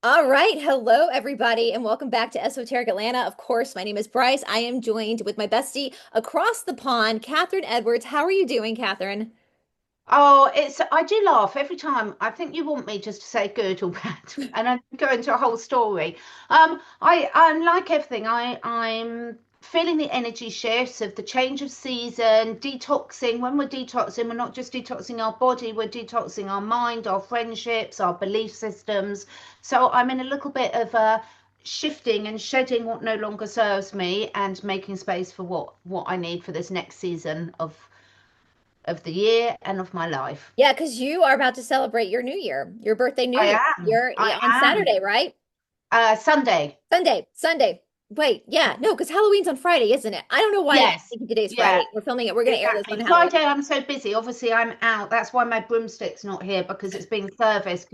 All right. Hello, everybody, and welcome back to Esoteric Atlanta. Of course, my name is Brice. I am joined with my bestie across the pond, Catherine Edwards. How are you doing, Catherine? Oh, I do laugh every time. I think you want me just to say good or bad, and I go into a whole story. I'm like everything. I'm feeling the energy shifts of the change of season, detoxing. When we're detoxing, we're not just detoxing our body, we're detoxing our mind, our friendships, our belief systems. So I'm in a little bit of a shifting and shedding what no longer serves me and making space for what I need for this next season of the year and of my life. Yeah, because you are about to celebrate your new year, your birthday new I year. am. You're I yeah, on am. Saturday, right? Sunday. Sunday. Wait, yeah, no, because Halloween's on Friday, isn't it? I don't know why I'm Yes. thinking today's Yeah, Friday. We're filming it. We're going to air this on exactly. Halloween. Friday, I'm so busy. Obviously, I'm out. That's why my broomstick's not here because it's being serviced.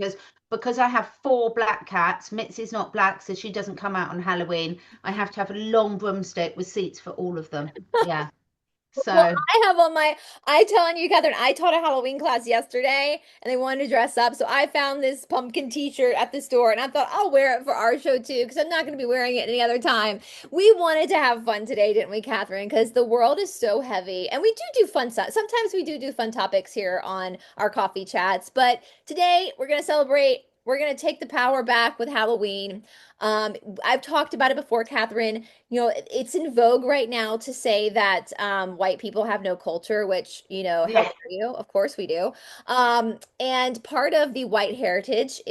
Because I have four black cats. Mitzi's not black, so she doesn't come out on Halloween. I have to have a long broomstick with seats for all of them. Yeah. Well, So I telling you, Catherine, I taught a Halloween class yesterday and they wanted to dress up. So I found this pumpkin t-shirt at the store and I thought I'll wear it for our show too, because I'm not going to be wearing it any other time. We wanted to have fun today, didn't we, Catherine? Because the world is so heavy and we do fun stuff. Sometimes we do fun topics here on our coffee chats, but today we're going to celebrate. We're going to take the power back with Halloween. I've talked about it before, Catherine. It's in vogue right now to say that white people have no culture, which, how yeah, dare you? Of course we do. And part of the white heritage,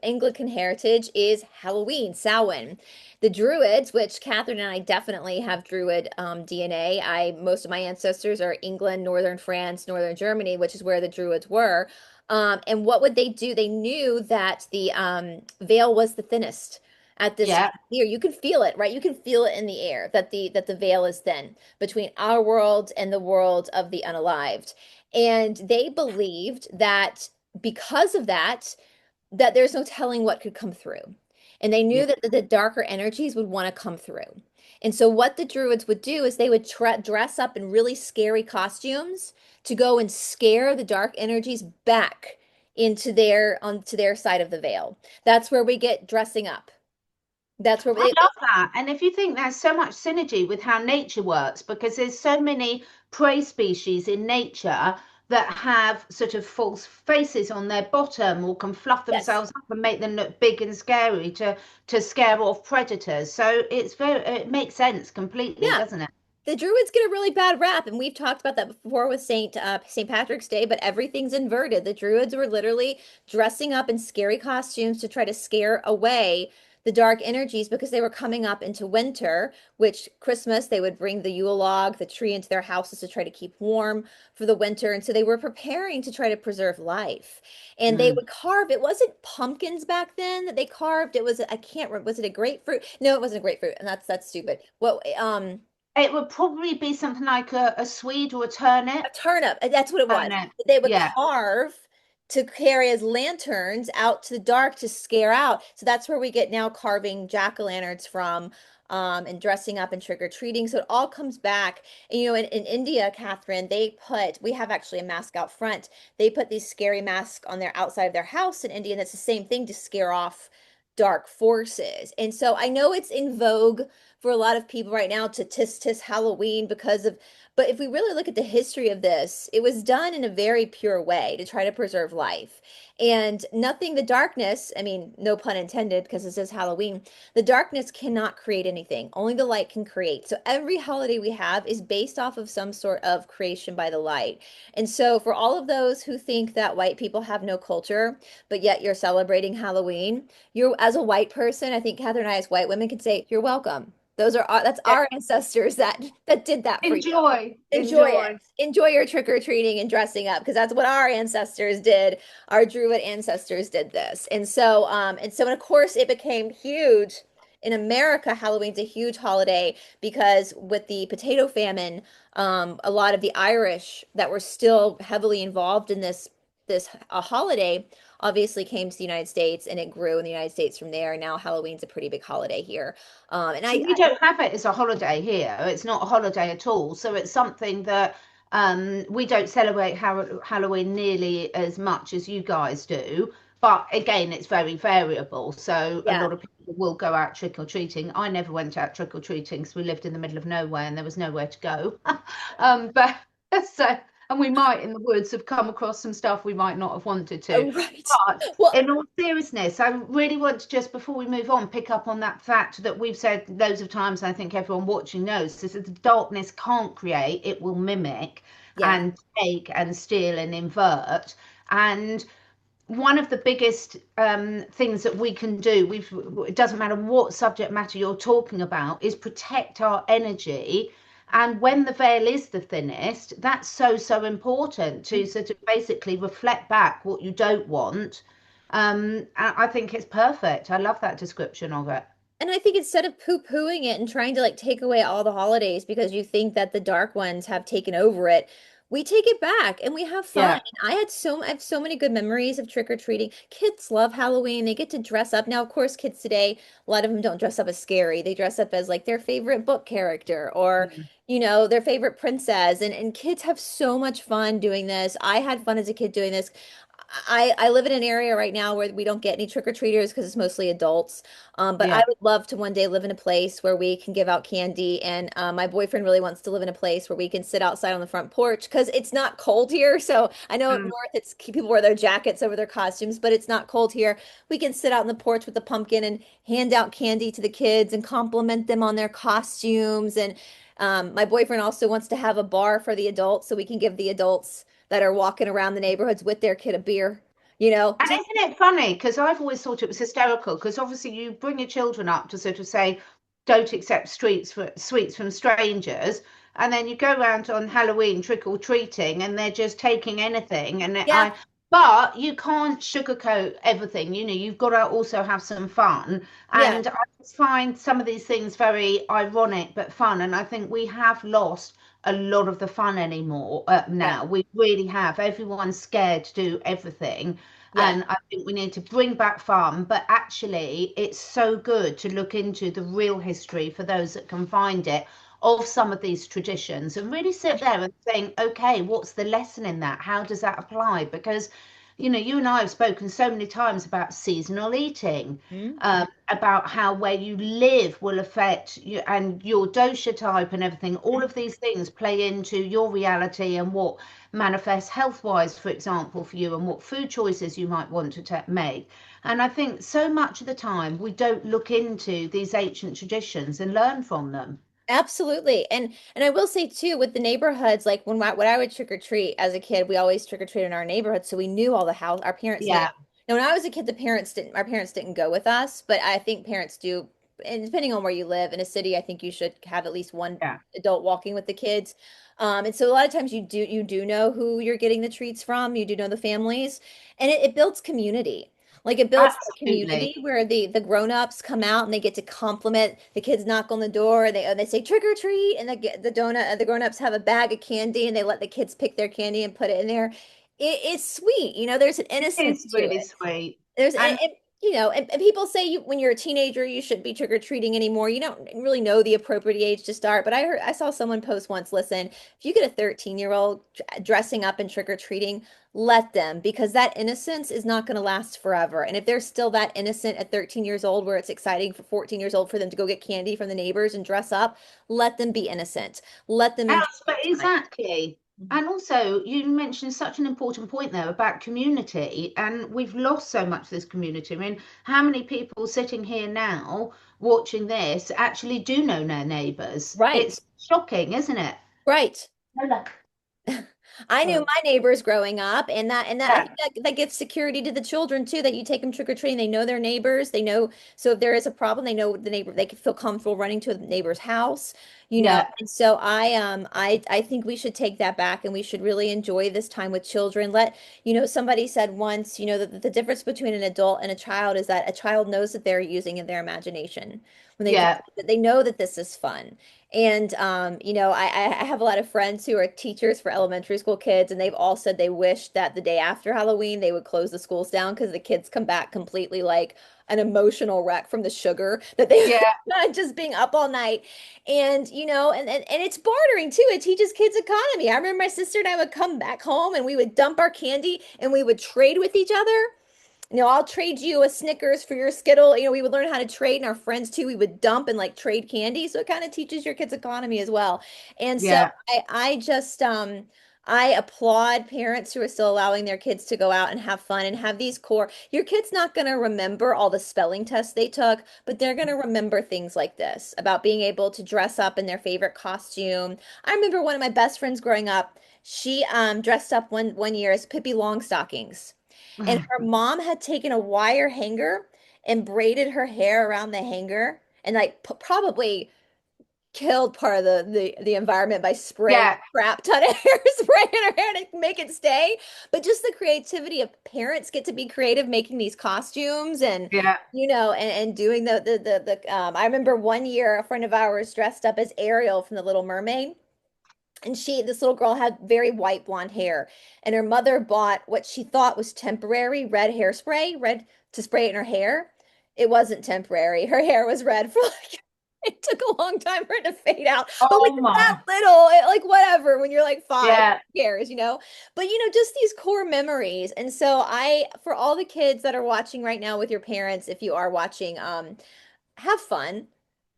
Anglican heritage, is Halloween, Samhain. The Druids, which Catherine and I definitely have Druid DNA. Most of my ancestors are England, Northern France, Northern Germany, which is where the Druids were. And what would they do? They knew that the veil was the thinnest at this time yeah. of year. You can feel it, right? You can feel it in the air that the veil is thin between our world and the world of the unalived. And they believed that because of that, that there's no telling what could come through. And they Yeah. knew that the darker energies would want to come through. And so what the druids would do is they would dress up in really scary costumes to go and scare the dark energies back into onto their side of the veil. That's where we get dressing up. That's where I they, love that. And if you think there's so much synergy with how nature works, because there's so many prey species in nature that have sort of false faces on their bottom or can fluff yes. themselves up and make them look big and scary to scare off predators. So it makes sense completely, Yeah. doesn't it? The Druids get a really bad rap, and we've talked about that before with Saint Patrick's Day, but everything's inverted. The Druids were literally dressing up in scary costumes to try to scare away the dark energies because they were coming up into winter, which Christmas they would bring the Yule log, the tree into their houses to try to keep warm for the winter. And so they were preparing to try to preserve life. And they Mm. would carve, it wasn't pumpkins back then that they carved. It was, I can't remember, was it a grapefruit? No, it wasn't a grapefruit, and that's stupid. It would probably be something like a swede or a A turnip. turnip. That's what it was. Turnip. They would Yeah. carve to carry as lanterns out to the dark to scare out. So that's where we get now carving jack-o'-lanterns from, and dressing up and trick-or-treating. So it all comes back. And, in India, Catherine, we have actually a mask out front. They put these scary masks on their outside of their house in India, and it's the same thing to scare off dark forces. And so I know it's in vogue for a lot of people right now to tis Halloween but if we really look at the history of this, it was done in a very pure way to try to preserve life. And nothing, the darkness, I mean, no pun intended, because this is Halloween, the darkness cannot create anything. Only the light can create. So every holiday we have is based off of some sort of creation by the light. And so for all of those who think that white people have no culture, but yet you're celebrating Halloween, as a white person, I think Catherine and I as white women can say, you're welcome. That's Yeah. our ancestors that did that for you. Enjoy. Enjoy it. Enjoy. Enjoy your trick or treating and dressing up because that's what our ancestors did. Our Druid ancestors did this. And of course it became huge in America. Halloween's a huge holiday because with the potato famine, a lot of the Irish that were still heavily involved in this holiday obviously came to the United States and it grew in the United States from there. And now Halloween's a pretty big holiday here. And So we don't have it as a holiday here. It's not a holiday at all. So it's something that we don't celebrate Halloween nearly as much as you guys do. But again, it's very variable. So a Yeah. lot of people will go out trick or treating. I never went out trick or treating because we lived in the middle of nowhere and there was nowhere to go. But so, and we might in the woods have come across some stuff we might not have wanted to. Oh, right. But Well, in all seriousness, I really want to just before we move on, pick up on that fact that we've said loads of times. And I think everyone watching knows is that the darkness can't create, it will mimic yeah. and take and steal and invert. And one of the biggest things that we can do, it doesn't matter what subject matter you're talking about, is protect our energy. And when the veil is the thinnest, that's so, so important to sort of basically reflect back what you don't want. I think it's perfect. I love that description of it. And I think instead of poo-pooing it and trying to like take away all the holidays because you think that the dark ones have taken over it, we take it back and we have fun. Yeah. I have so many good memories of trick-or-treating. Kids love Halloween. They get to dress up. Now, of course, kids today, a lot of them don't dress up as scary. They dress up as like their favorite book character or, Mm. their favorite princess. And kids have so much fun doing this. I had fun as a kid doing this. I live in an area right now where we don't get any trick-or-treaters because it's mostly adults. But I Yeah. would love to one day live in a place where we can give out candy. And my boyfriend really wants to live in a place where we can sit outside on the front porch because it's not cold here. So I know up Mm. north it's people wear their jackets over their costumes, but it's not cold here. We can sit out on the porch with the pumpkin and hand out candy to the kids and compliment them on their costumes. And my boyfriend also wants to have a bar for the adults so we can give the adults that are walking around the neighborhoods with their kid a beer, And just isn't it funny? Because I've always thought it was hysterical. Because obviously you bring your children up to sort of say, don't accept sweets from strangers, and then you go around on Halloween trick or treating, and they're just taking anything. yeah, But you can't sugarcoat everything. You've got to also have some fun. yeah, And I just find some of these things very ironic but fun. And I think we have lost a lot of the fun anymore yeah, now. We really have. Everyone's scared to do everything. yeah. And I think we need to bring back fun, but actually, it's so good to look into the real history for those that can find it of some of these traditions and really sit there and think, okay, what's the lesson in that? How does that apply? Because, you and I have spoken so many times about seasonal eating, Mhm. about how where you live will affect you and your dosha type and everything. All of these things play into your reality and what manifests health wise, for example, for you and what food choices you might want to make. And I think so much of the time we don't look into these ancient traditions and learn from them. Absolutely. And I will say too, with the neighborhoods, like when I would trick or treat as a kid, we always trick or treat in our neighborhood. So we knew all the house, our parents knew. Yeah, Now, when I was a kid, our parents didn't go with us, but I think parents do. And depending on where you live in a city, I think you should have at least one yeah, adult walking with the kids. And so a lot of times you do know who you're getting the treats from, you do know the families, and it builds community. Like it builds that absolutely. community where the grown-ups come out and they get to compliment the kids, knock on the door, they say trick or treat, and the grown-ups have a bag of candy and they let the kids pick their candy and put it in there. It's sweet, there's an innocence It's to really it. sweet. There's And and people say when you're a teenager you shouldn't be trick-or-treating anymore. You don't really know the appropriate age to start, but I saw someone post once, listen, if you get a 13-year-old dressing up and trick-or-treating, let them, because that innocence is not going to last forever. And if they're still that innocent at 13 years old where it's exciting for 14 years old for them to go get candy from the neighbors and dress up, let them be innocent. Let them enjoy but their time. exactly. And also, you mentioned such an important point there about community, and we've lost so much of this community. I mean, how many people sitting here now watching this actually do know their neighbours? Right. It's shocking, isn't it? Right. Lola. I knew Sorry. my neighbors growing up, and that I Yeah, think that gives security to the children too, that you take them trick-or-treating, they know their neighbors, they know, so if there is a problem, they know the neighbor, they can feel comfortable running to a neighbor's house, yeah, And so I think we should take that back and we should really enjoy this time with children. Somebody said once, that the difference between an adult and a child is that a child knows that they're using their imagination when they dress yeah, up, that they know that this is fun. And I have a lot of friends who are teachers for elementary school kids, and they've all said they wish that the day after Halloween they would close the schools down because the kids come back completely like an emotional wreck from the sugar that they yeah. just being up all night. And and it's bartering too. It teaches kids economy. I remember my sister and I would come back home and we would dump our candy and we would trade with each other. I'll trade you a Snickers for your Skittle. We would learn how to trade, and our friends too. We would dump and like trade candy. So it kind of teaches your kids economy as well. And so Yeah. I just I applaud parents who are still allowing their kids to go out and have fun and have these core. Your kid's not going to remember all the spelling tests they took, but they're going to remember things like this about being able to dress up in their favorite costume. I remember one of my best friends growing up. She dressed up one year as Pippi Longstockings. And her mom had taken a wire hanger and braided her hair around the hanger and like probably killed part of the environment by spraying Yeah. crap ton of hairspray in her hair to make it stay. But just the creativity of parents get to be creative making these costumes and Yeah. and doing the I remember one year a friend of ours dressed up as Ariel from The Little Mermaid. And this little girl had very white blonde hair, and her mother bought what she thought was temporary red hairspray, red to spray it in her hair. It wasn't temporary. Her hair was red for like, it took a long time for it to fade out. But when Oh you're that my. little, like whatever, when you're like five, Yeah. who cares? But just these core memories. And so for all the kids that are watching right now with your parents, if you are watching, have fun.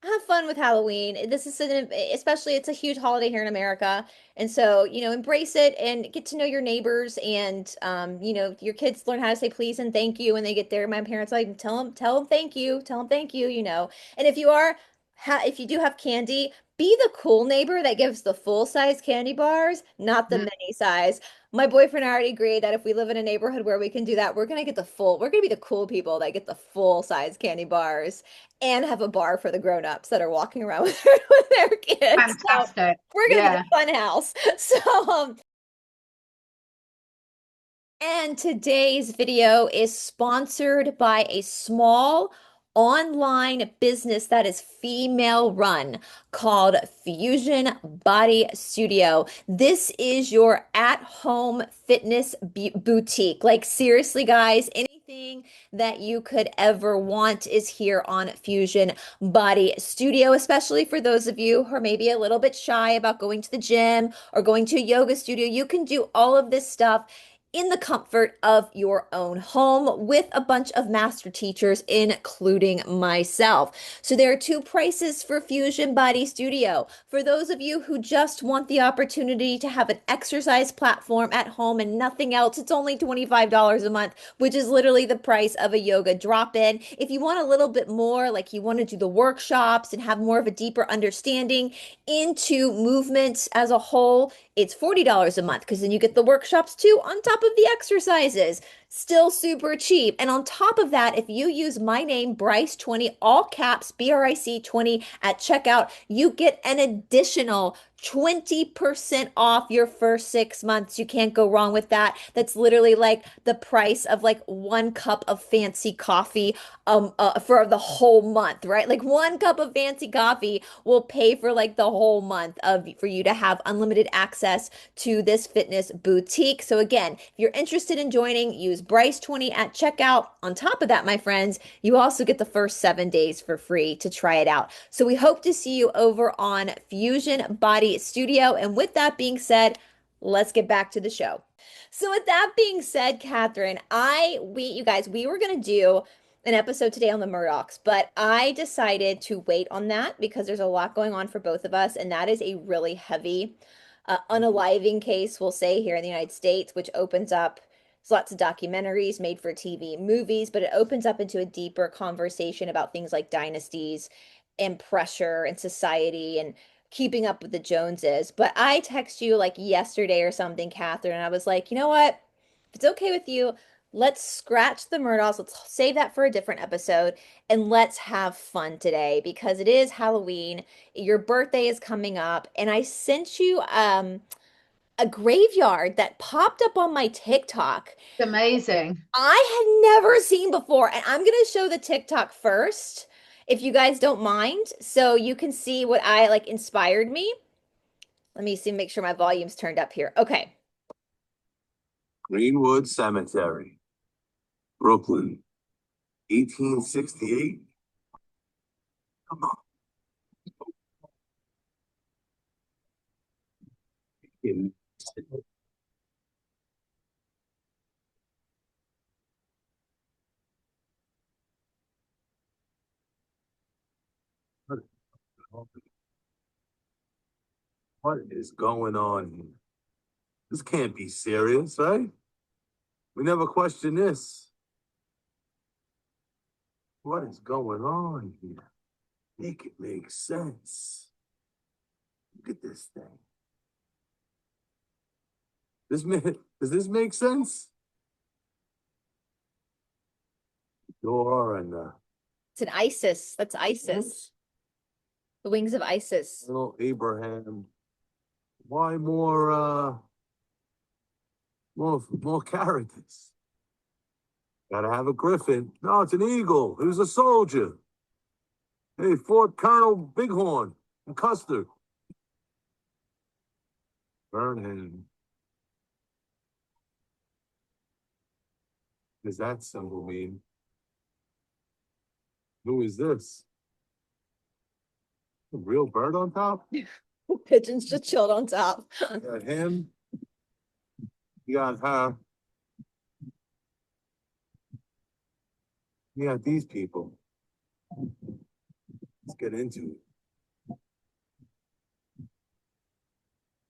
Have fun with Halloween. Especially it's a huge holiday here in America. And so, embrace it and get to know your neighbors and your kids learn how to say please and thank you when they get there. My parents like tell them thank you, tell them thank you. And if you do have candy, be the cool neighbor that gives the full size candy bars, not the Mm. mini size. My boyfriend and I already agreed that if we live in a neighborhood where we can do that, we're gonna be the cool people that get the full size candy bars and have a bar for the grown-ups that are walking around with their kids. So Fantastic. we're gonna be the Yeah. fun house. And today's video is sponsored by a small online business that is female run called Fusion Body Studio. This is your at-home fitness boutique. Like seriously, guys, anything that you could ever want is here on Fusion Body Studio, especially for those of you who are maybe a little bit shy about going to the gym or going to a yoga studio. You can do all of this stuff in the comfort of your own home with a bunch of master teachers, including myself. So there are two prices for Fusion Body Studio. For those of you who just want the opportunity to have an exercise platform at home and nothing else, it's only $25 a month, which is literally the price of a yoga drop-in. If you want a little bit more, like you want to do the workshops and have more of a deeper understanding into movements as a whole, it's $40 a month because then you get the workshops too on top of the exercises. Still super cheap. And on top of that, if you use my name, Brice20, all caps, BRIC20 at checkout, you get an additional 20% off your first 6 months. You can't go wrong with that. That's literally like the price of like 1 cup of fancy coffee for the whole month, right? Like 1 cup of fancy coffee will pay for like the whole month of for you to have unlimited access to this fitness boutique. So again, if you're interested in joining, use Brice20 at checkout. On top of that, my friends, you also get the first 7 days for free to try it out. So we hope to see you over on Fusion Body Studio. And with that being said, let's get back to the show. So with that being said, Catherine, you guys, we were gonna do an episode today on the Murdochs, but I decided to wait on that because there's a lot going on for both of us, and that is a really heavy, unaliving case, we'll say, here in the United States, which opens up. There's lots of documentaries made for TV, movies, but it opens up into a deeper conversation about things like dynasties and pressure and society and keeping up with the Joneses. But I text you like yesterday or something, Catherine, and I was like, you know what? If it's okay with you, let's scratch the Murdochs. Let's save that for a different episode and let's have fun today because it is Halloween. Your birthday is coming up, and I sent you a graveyard that popped up on my TikTok It's amazing. I had never seen before. And I'm going to show the TikTok first, if you guys don't mind, so you can see what I like inspired me. Let me see, make sure my volume's turned up here. Okay. Greenwood Cemetery, Brooklyn, 1868. Come on. In- What is going on here? This can't be serious, right? We never questioned this. What is going on here? Make it make sense. Look at this thing. Does this make sense? Door and It's an Isis. That's Isis. The wings of Isis. little Abraham. Why more characters? Gotta have a griffin. No, it's an eagle. He was a soldier. Hey, Fort Colonel Bighorn and Custer. Burnham. Does that symbol mean? Who is this? A real bird on top? Pigeons just chilled on top. You got him. You got her. You got these people. Let's get into it.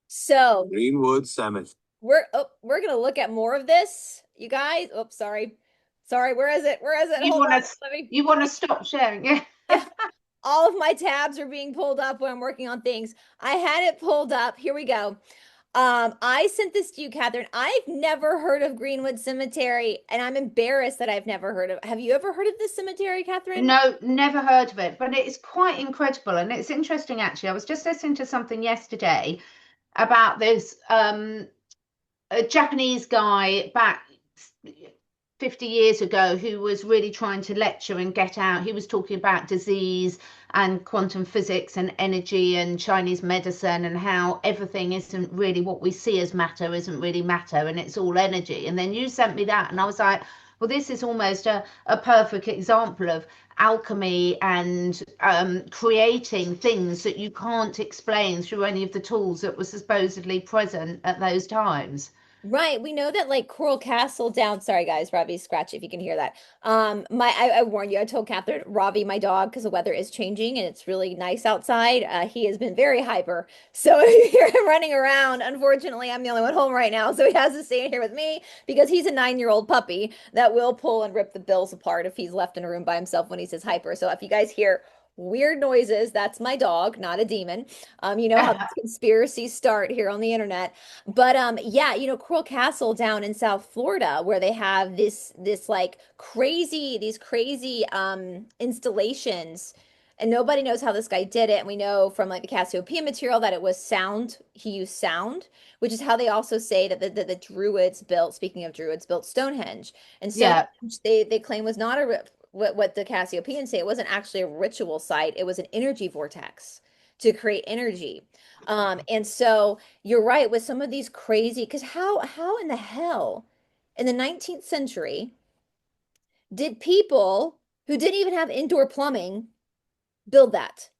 So Greenwood Cemetery. we're gonna look at more of this, you guys. Oops, sorry. Sorry, where is it? Where is it? You Hold on. want to you want to stop sharing? Yeah. Yeah. All of my tabs are being pulled up when I'm working on things. I had it pulled up. Here we go. I sent this to you, Catherine. I've never heard of Greenwood Cemetery, and I'm embarrassed that I've never heard of. Have you ever heard of this cemetery, Catherine? No, never heard of it, but it's quite incredible and it's interesting actually. I was just listening to something yesterday about this a Japanese guy back 50 years ago who was really trying to lecture and get out. He was talking about disease and quantum physics and energy and Chinese medicine and how everything isn't really what we see as matter, isn't really matter, and it's all energy. And then you sent me that, and I was like, well, this is almost a perfect example of alchemy and creating things that you can't explain through any of the tools that were supposedly present at those times. Right. We know that like Coral Castle down. Sorry, guys. Robbie's scratchy if you can hear that. I warned you. I told Catherine, Robbie, my dog, because the weather is changing and it's really nice outside. He has been very hyper. So if you hear him running around, unfortunately, I'm the only one home right now. So he has to stay in here with me because he's a 9-year-old puppy that will pull and rip the bills apart if he's left in a room by himself when he says hyper. So if you guys hear weird noises, that's my dog, not a demon. You know how these conspiracies start here on the internet. But yeah, Coral Castle down in South Florida where they have this like these crazy installations, and nobody knows how this guy did it. And we know from like the Cassiopeia material that it was sound. He used sound, which is how they also say that the Druids built, speaking of Druids, built Stonehenge. And Yeah, Stonehenge they claim was not what the Cassiopeians say. It wasn't actually a ritual site. It was an energy vortex to create energy. And so you're right with some of these crazy, because how in the hell in the 19th century did people who didn't even have indoor plumbing build that?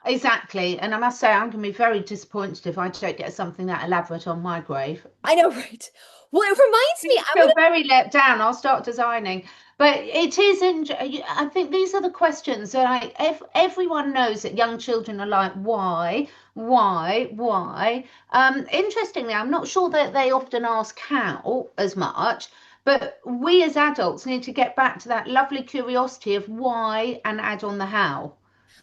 exactly. And I must say, I'm going to be very disappointed if I don't get something that elaborate on my grave. I know, right? Well, it reminds me, I feel very let down. I'll start designing. But it is, I think these are the questions that everyone knows that young children are like, why? Interestingly, I'm not sure that they often ask how as much, but we as adults need to get back to that lovely curiosity of why and add on the how.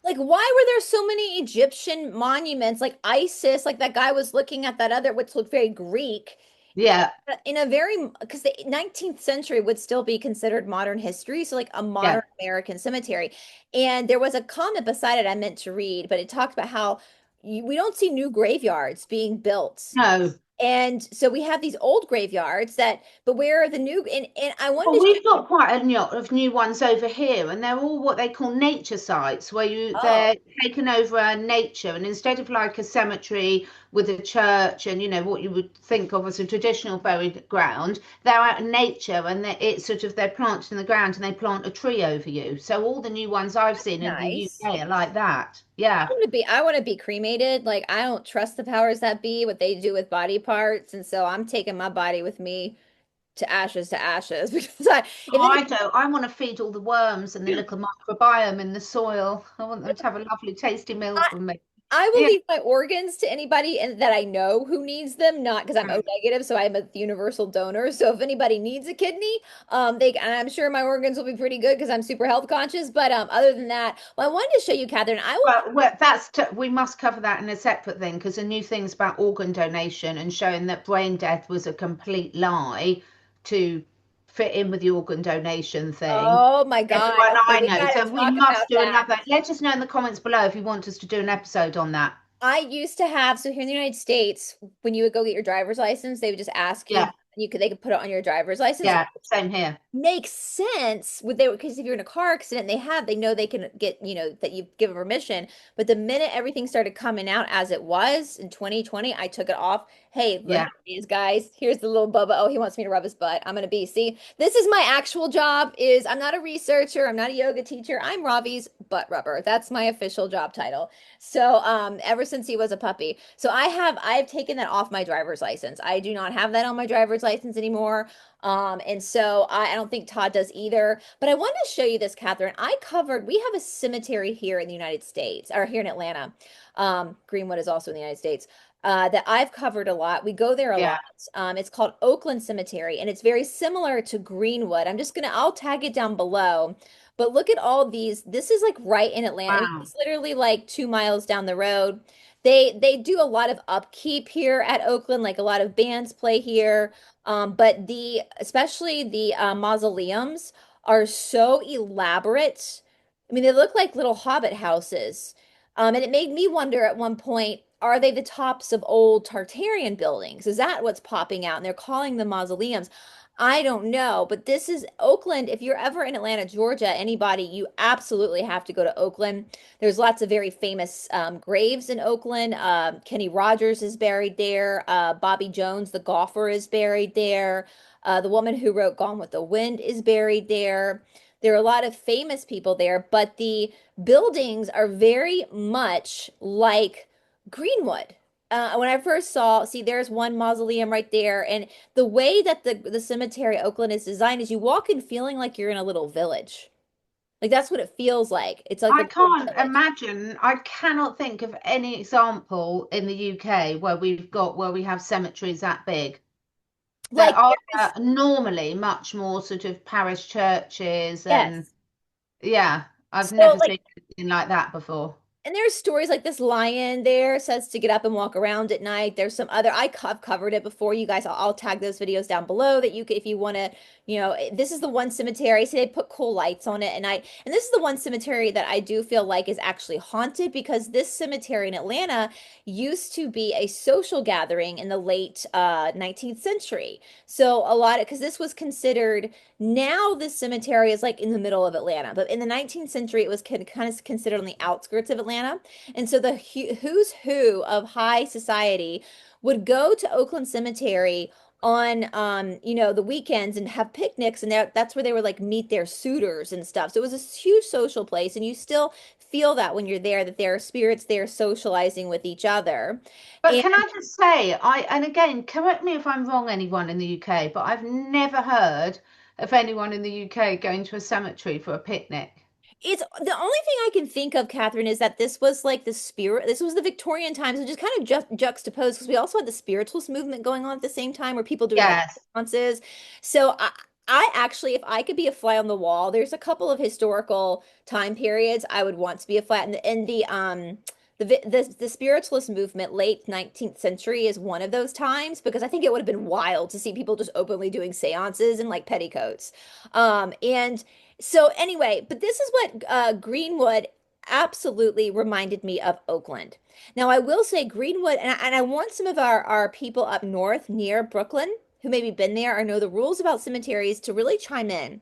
like, why were there so many Egyptian monuments, like Isis, like that guy was looking at that other, which looked very Greek, Yeah, in a very, because the 19th century would still be considered modern history, so like a modern yeah, American cemetery. And there was a comment beside it I meant to read, but it talked about how we don't see new graveyards being built. no. And so we have these old graveyards but where are the new, and I Well, wanted to, we've got quite a lot of new ones over here, and they're all what they call nature sites, where oh, they're taken over nature, and instead of like a cemetery with a church and what you would think of as a traditional buried ground, they're out in nature, and it's sort of they're planted in the ground, and they plant a tree over you. So all the new ones I've seen in the nice. UK are like that. Yeah. I want to be cremated. Like I don't trust the powers that be, what they do with body parts, and so I'm taking my body with me to ashes because I Oh, if any I don't. I want to feed all the worms and the little microbiome in the soil. I want them to have a lovely, tasty meal from me. I will Yeah. leave my organs to anybody and that I know who needs them, not because I'm O negative, so I'm a universal donor. So if anybody needs a kidney, and I'm sure my organs will be pretty good because I'm super health conscious. But other than that, well, I wanted to show you, Catherine. I will. Well, we must cover that in a separate thing because the new things about organ donation and showing that brain death was a complete lie to fit in with the organ donation thing. Oh my God. Everyone Okay, I we know. got So to we talk must about do that. another. Let us know in the comments below if you want us to do an episode on that. I used to have, so here in the United States, when you would go get your driver's license, they would just ask you, Yeah, they could put it on your driver's license. yeah, same here. Makes sense with they because if you're in a car accident, they know they can get, that you've given permission. But the minute everything started coming out as it was in 2020, I took it off. Hey, look Yeah. at these guys. Here's the little Bubba. Oh, he wants me to rub his butt. I'm gonna be. See, this is my actual job. Is I'm not a researcher. I'm not a yoga teacher. I'm Ravi's butt rubber. That's my official job title. So, ever since he was a puppy, so I've taken that off my driver's license. I do not have that on my driver's license anymore. And so I don't think Todd does either. But I wanted to show you this, Catherine. We have a cemetery here in the United States, or here in Atlanta. Greenwood is also in the United States. That I've covered a lot. We go there a Yeah. lot. It's called Oakland Cemetery, and it's very similar to Greenwood. I'll tag it down below. But look at all these. This is like right in Atlanta. I mean, Wow. it's literally like 2 miles down the road. They do a lot of upkeep here at Oakland, like a lot of bands play here. But especially the mausoleums are so elaborate. I mean, they look like little hobbit houses. And it made me wonder at one point, are they the tops of old Tartarian buildings? Is that what's popping out? And they're calling them mausoleums. I don't know, but this is Oakland. If you're ever in Atlanta, Georgia, anybody, you absolutely have to go to Oakland. There's lots of very famous graves in Oakland. Kenny Rogers is buried there. Bobby Jones, the golfer, is buried there. The woman who wrote Gone with the Wind is buried there. There are a lot of famous people there, but the buildings are very much like Greenwood. When I first see, there's one mausoleum right there, and the way that the cemetery Oakland is designed is you walk in feeling like you're in a little village. Like that's what it feels like. It's like I a little can't village. imagine, I cannot think of any example in the UK where we have cemeteries that big. There Like are there's normally much more sort of parish churches and yes. yeah, I've So never like seen anything like that before. and there's stories like this lion there says to get up and walk around at night. There's some other, I've covered it before. You guys, I'll tag those videos down below that you could, if you want to, this is the one cemetery. See, they put cool lights on it at night. And this is the one cemetery that I do feel like is actually haunted because this cemetery in Atlanta used to be a social gathering in the late 19th century. So because this was considered, now this cemetery is like in the middle of Atlanta, but in the 19th century, it was kind of considered on the outskirts of Atlanta. And so the who's who of high society would go to Oakland Cemetery on the weekends and have picnics, and that's where they would like meet their suitors and stuff. So it was a huge social place, and you still feel that when you're there, that there are spirits there socializing with each other. But And can I just say, and again, correct me if I'm wrong, anyone in the UK, but I've never heard of anyone in the UK going to a cemetery for a picnic. it's the only thing I can think of, Catherine, is that this was like the spirit. This was the Victorian times, which is kind of juxtaposed because we also had the spiritualist movement going on at the same time, where people doing like Yes. seances. So I actually, if I could be a fly on the wall, there's a couple of historical time periods I would want to be a fly. And the spiritualist movement, late 19th century, is one of those times because I think it would have been wild to see people just openly doing seances in like petticoats. And so anyway, but this is what Greenwood absolutely reminded me of Oakland. Now I will say Greenwood, and I want some of our people up north near Brooklyn who maybe been there or know the rules about cemeteries to really chime in.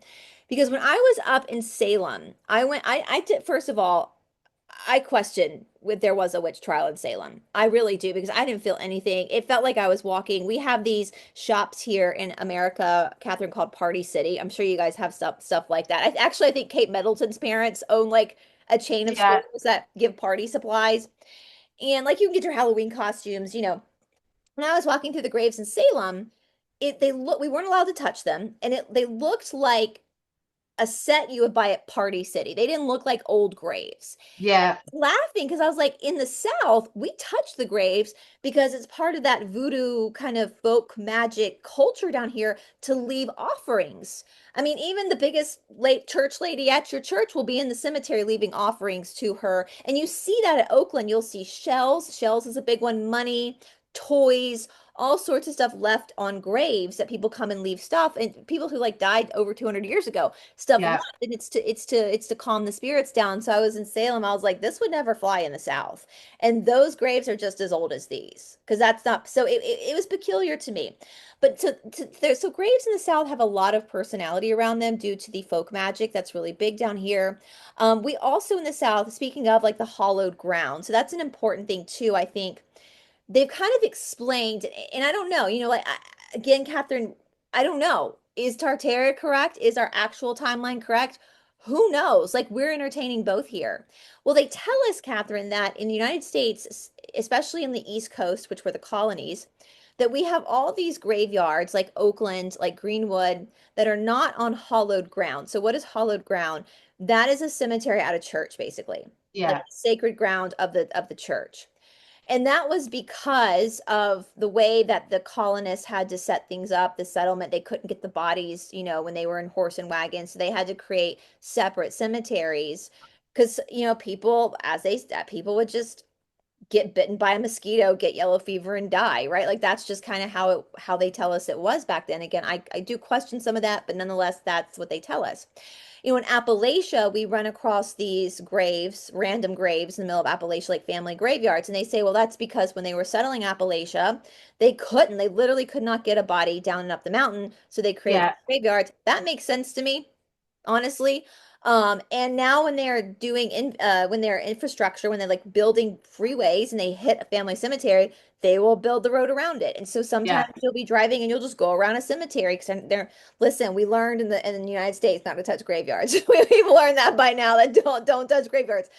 Because when I was up in Salem, I did, first of all, I question if there was a witch trial in Salem. I really do because I didn't feel anything. It felt like I was walking. We have these shops here in America, Catherine, called Party City. I'm sure you guys have stuff like that. I think Kate Middleton's parents own like a chain of Yeah. stores that give party supplies. And like you can get your Halloween costumes. When I was walking through the graves in Salem, we weren't allowed to touch them, and they looked like a set you would buy at Party City. They didn't look like old graves. Yeah. Laughing because I was like, in the South, we touch the graves because it's part of that voodoo kind of folk magic culture down here to leave offerings. I mean, even the biggest late church lady at your church will be in the cemetery leaving offerings to her. And you see that at Oakland. You'll see shells. Shells is a big one, money, toys, all sorts of stuff left on graves that people come and leave stuff. And people who like died over 200 years ago, stuff Yeah. left, and it's to calm the spirits down. So I was in Salem. I was like, this would never fly in the South. And those graves are just as old as these because that's not so it was peculiar to me. But so graves in the South have a lot of personality around them due to the folk magic that's really big down here. We also in the South, speaking of like the hollowed ground, so that's an important thing too, I think they've kind of explained, and I don't know, like again, Catherine, I don't know. Is Tartaria correct? Is our actual timeline correct? Who knows? Like we're entertaining both here. Well, they tell us, Catherine, that in the United States, especially in the East Coast, which were the colonies, that we have all these graveyards like Oakland, like Greenwood, that are not on hollowed ground. So what is hollowed ground? That is a cemetery at a church, basically, like Yeah. sacred ground of the church. And that was because of the way that the colonists had to set things up, the settlement. They couldn't get the bodies, when they were in horse and wagons. So they had to create separate cemeteries because, people would just get bitten by a mosquito, get yellow fever, and die, right? Like that's just kind of how they tell us it was back then. Again, I do question some of that, but nonetheless, that's what they tell us. In Appalachia, we run across these graves, random graves in the middle of Appalachia, like family graveyards. And they say, well, that's because when they were settling Appalachia, they literally could not get a body down and up the mountain. So they created Yeah. graveyards. That makes sense to me, honestly. And now when they're infrastructure, when they're like building freeways and they hit a family cemetery, they will build the road around it. And so sometimes Yeah. you'll be driving and you'll just go around a cemetery because they're listen, we learned in the United States not to touch graveyards. We've learned that by now that don't touch graveyards.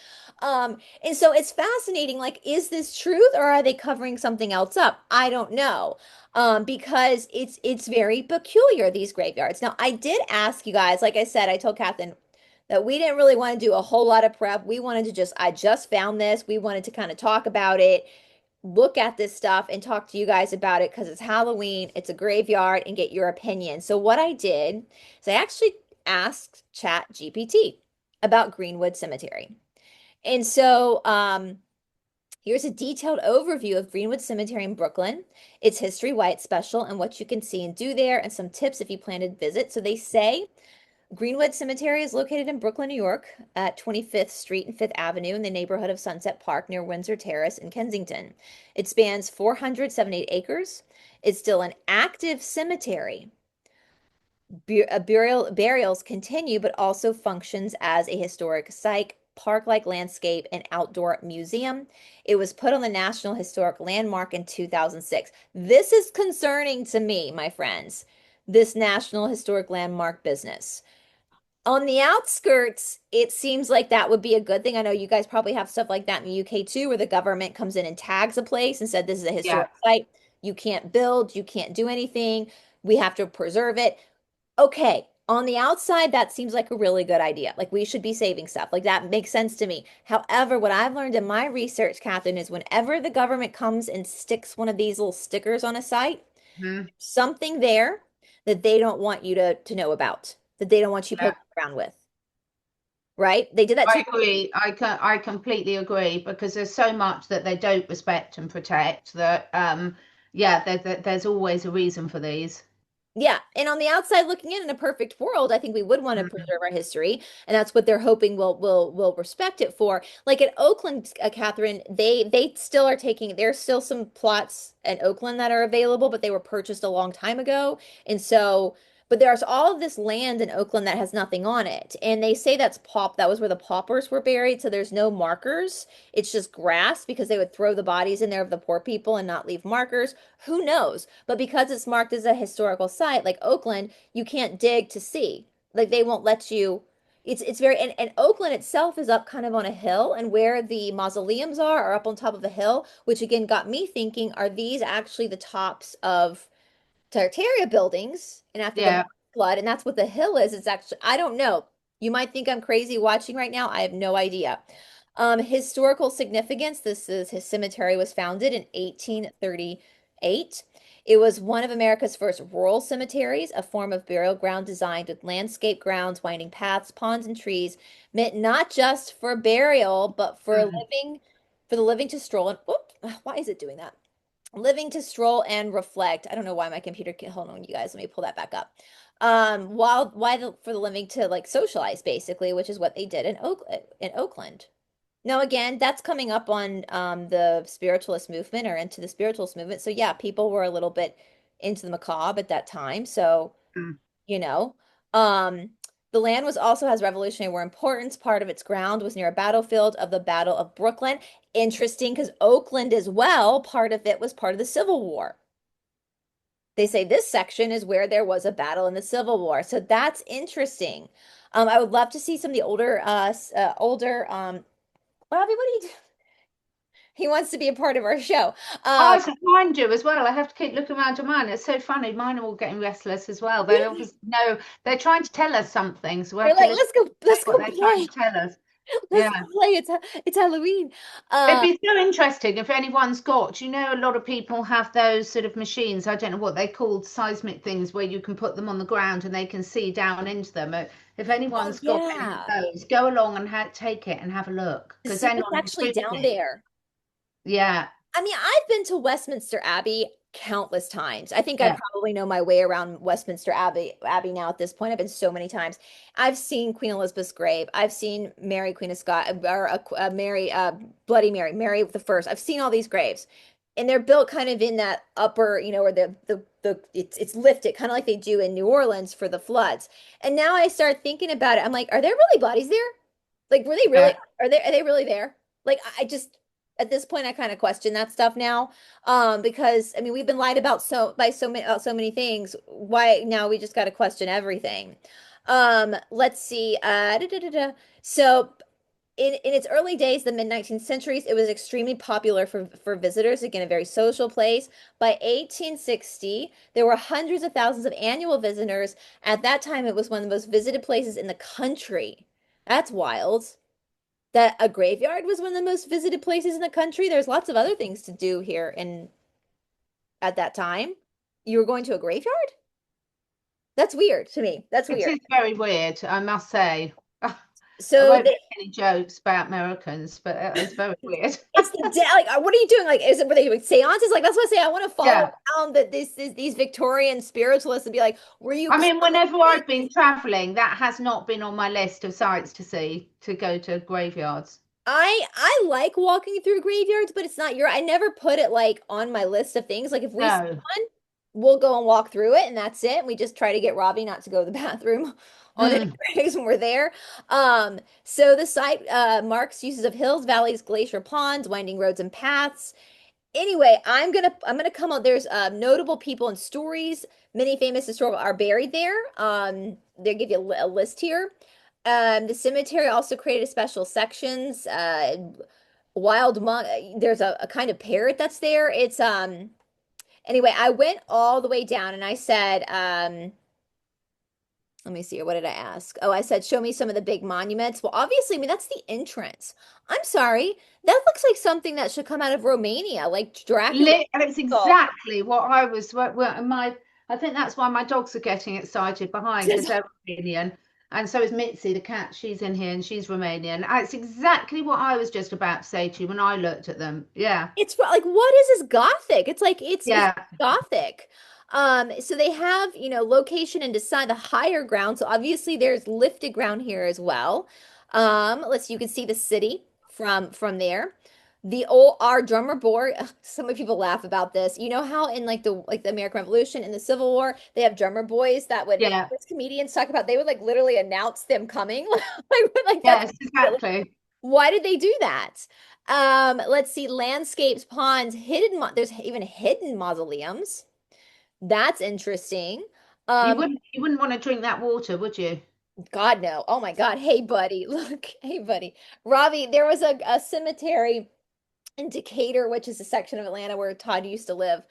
And so it's fascinating. Like, is this truth or are they covering something else up? I don't know. Because it's very peculiar, these graveyards. Now, I did ask you guys, like I said, I told Catherine that we didn't really want to do a whole lot of prep. We wanted to I just found this. We wanted to kind of talk about it, look at this stuff, and talk to you guys about it because it's Halloween, it's a graveyard, and get your opinion. So what I did is I actually asked Chat GPT about Greenwood Cemetery. And so here's a detailed overview of Greenwood Cemetery in Brooklyn, its history, why it's special, and what you can see and do there, and some tips if you plan to visit. So they say Greenwood Cemetery is located in Brooklyn, New York, at 25th Street and 5th Avenue in the neighborhood of Sunset Park near Windsor Terrace in Kensington. It spans 478 acres. It's still an active cemetery. Burials continue, but also functions as a historic site, park-like landscape, and outdoor museum. It was put on the National Historic Landmark in 2006. This is concerning to me, my friends, this National Historic Landmark business. On the outskirts, it seems like that would be a good thing. I know you guys probably have stuff like that in the UK too, where the government comes in and tags a place and said, this is a Yeah. historic site. You can't build, you can't do anything. We have to preserve it. Okay, on the outside, that seems like a really good idea. Like we should be saving stuff. Like that makes sense to me. However, what I've learned in my research, Catherine, is whenever the government comes and sticks one of these little stickers on a site, Mhm. something there that they don't want you to know about, that they don't want you Yeah. poking around with, right? They did that I too. agree. I completely agree because there's so much that they don't respect and protect that yeah, there's always a reason for these. Yeah, and on the outside looking in a perfect world, I think we would want to Mhm. preserve our history, and that's what they're hoping we'll respect it for. Like at Oakland, Catherine, they still are taking. There's still some plots at Oakland that are available, but they were purchased a long time ago, and so. But there's all of this land in Oakland that has nothing on it, and they say that was where the paupers were buried, so there's no markers. It's just grass because they would throw the bodies in there of the poor people and not leave markers. Who knows? But because it's marked as a historical site, like Oakland, you can't dig to see. Like they won't let you. It's very and Oakland itself is up kind of on a hill, and where the mausoleums are up on top of a hill, which again got me thinking, are these actually the Tartaria buildings, and after the Yeah. flood, and that's what the hill is. It's actually, I don't know. You might think I'm crazy watching right now. I have no idea. Historical significance. This is his cemetery was founded in 1838. It was one of America's first rural cemeteries, a form of burial ground designed with landscape grounds, winding paths, ponds, and trees, meant not just for burial, but Mm. for the living to stroll and, whoop, why is it doing that? Living to stroll and reflect. I don't know why my computer can, hold on, you guys, let me pull that back up. While why the, for the living to like socialize basically, which is what they did in Oakland. Now again, that's coming up on the spiritualist movement or into the spiritualist movement. So yeah, people were a little bit into the macabre at that time. So Mm. you know. Um, the land was also has Revolutionary War importance. Part of its ground was near a battlefield of the Battle of Brooklyn. Interesting because Oakland as well, part of it was part of the Civil War. They say this section is where there was a battle in the Civil War. So that's interesting. I would love to see some of the older, Bobby, what are you doing? He wants to be a part of our show. I said mine do as well. I have to keep looking around at mine. It's so funny. Mine are all getting restless as well. They obviously know they're trying to tell us something, so we They're have to like, listen to let's what go they're trying play. to tell us. Let's Yeah. go play. It's Halloween. It'd Uh, be so interesting if anyone's got, a lot of people have those sort of machines. I don't know what they're called, seismic things where you can put them on the ground and they can see down into them. If oh anyone's got any of yeah. those, go along and take it and have a look because See they're what's actually down non-intrusive. there. Yeah, I mean, I've been to Westminster Abbey countless times. I think I yeah, probably know my way around Westminster Abbey now at this point. I've been so many times. I've seen Queen Elizabeth's grave. I've seen Mary Queen of Scots or Mary Bloody Mary, Mary the First. I've seen all these graves. And they're built kind of in that upper, where the it's lifted, kind of like they do in New Orleans for the floods. And now I start thinking about it. I'm like, are there really bodies there? Like, were they really, yeah. are they really there? Like, I just, at this point, I kind of question that stuff now. Because I mean, we've been lied about so many things. Why now we just got to question everything. Let's see. So in its early days, the mid-19th centuries, it was extremely popular for visitors, again, a very social place. By 1860, there were hundreds of thousands of annual visitors. At that time, it was one of the most visited places in the country. That's wild. That a graveyard was one of the most visited places in the country. There's lots of other things to do here in at that time. You were going to a graveyard? That's weird to me. That's It weird. is very weird, I must say. I So won't they make any jokes about Americans, but it's very weird. It's the day. Like, what are you doing? Like, is it were they doing seances? Like, that's what I say. I want to follow Yeah. around these Victorian spiritualists and be like, were you I mean, clowning whenever me? I've been traveling, that has not been on my list of sights to see, to go to graveyards. I like walking through graveyards, but it's not your. I never put it like on my list of things. Like, if we see No. one, we'll go and walk through it, and that's it. And we just try to get Robbie not to go to the bathroom on any Mm. days when we're there. So the site marks uses of hills, valleys, glacier ponds, winding roads, and paths. Anyway, I'm gonna come out. There's notable people and stories. Many famous historical are buried there. They give you a list here. The cemetery also created special sections. Wild monk. There's a kind of parrot that's there. It's Anyway, I went all the way down and I said let me see here. What did I ask? Oh, I said, show me some of the big monuments. Well, obviously, I mean, that's the entrance. I'm sorry. That looks like something that should come out of Romania, like Dracula. It's exactly what I was. I think that's why my dogs are getting excited behind because they're Romanian, and so is Mitzi, the cat. She's in here and she's Romanian. It's exactly what I was just about to say to you when I looked at them. Yeah, It's like, what is this Gothic? It's like it's yeah, Gothic. So they have, location and decide the higher ground. So obviously there's lifted ground here as well. You can see the city from there. The old our drummer boy, some of people laugh about this. You know how in like the American Revolution and the Civil War, they have drummer boys that would yeah, which comedians talk about, they would like literally announce them coming. Like that's yes, exactly. why did they do that? Let's see, landscapes, ponds, there's even hidden mausoleums. That's interesting. You Um, wouldn't want to drink that water, would you? God no. Oh my God. Hey buddy. Look, hey buddy. Robbie, there was a cemetery in Decatur, which is a section of Atlanta where Todd used to live.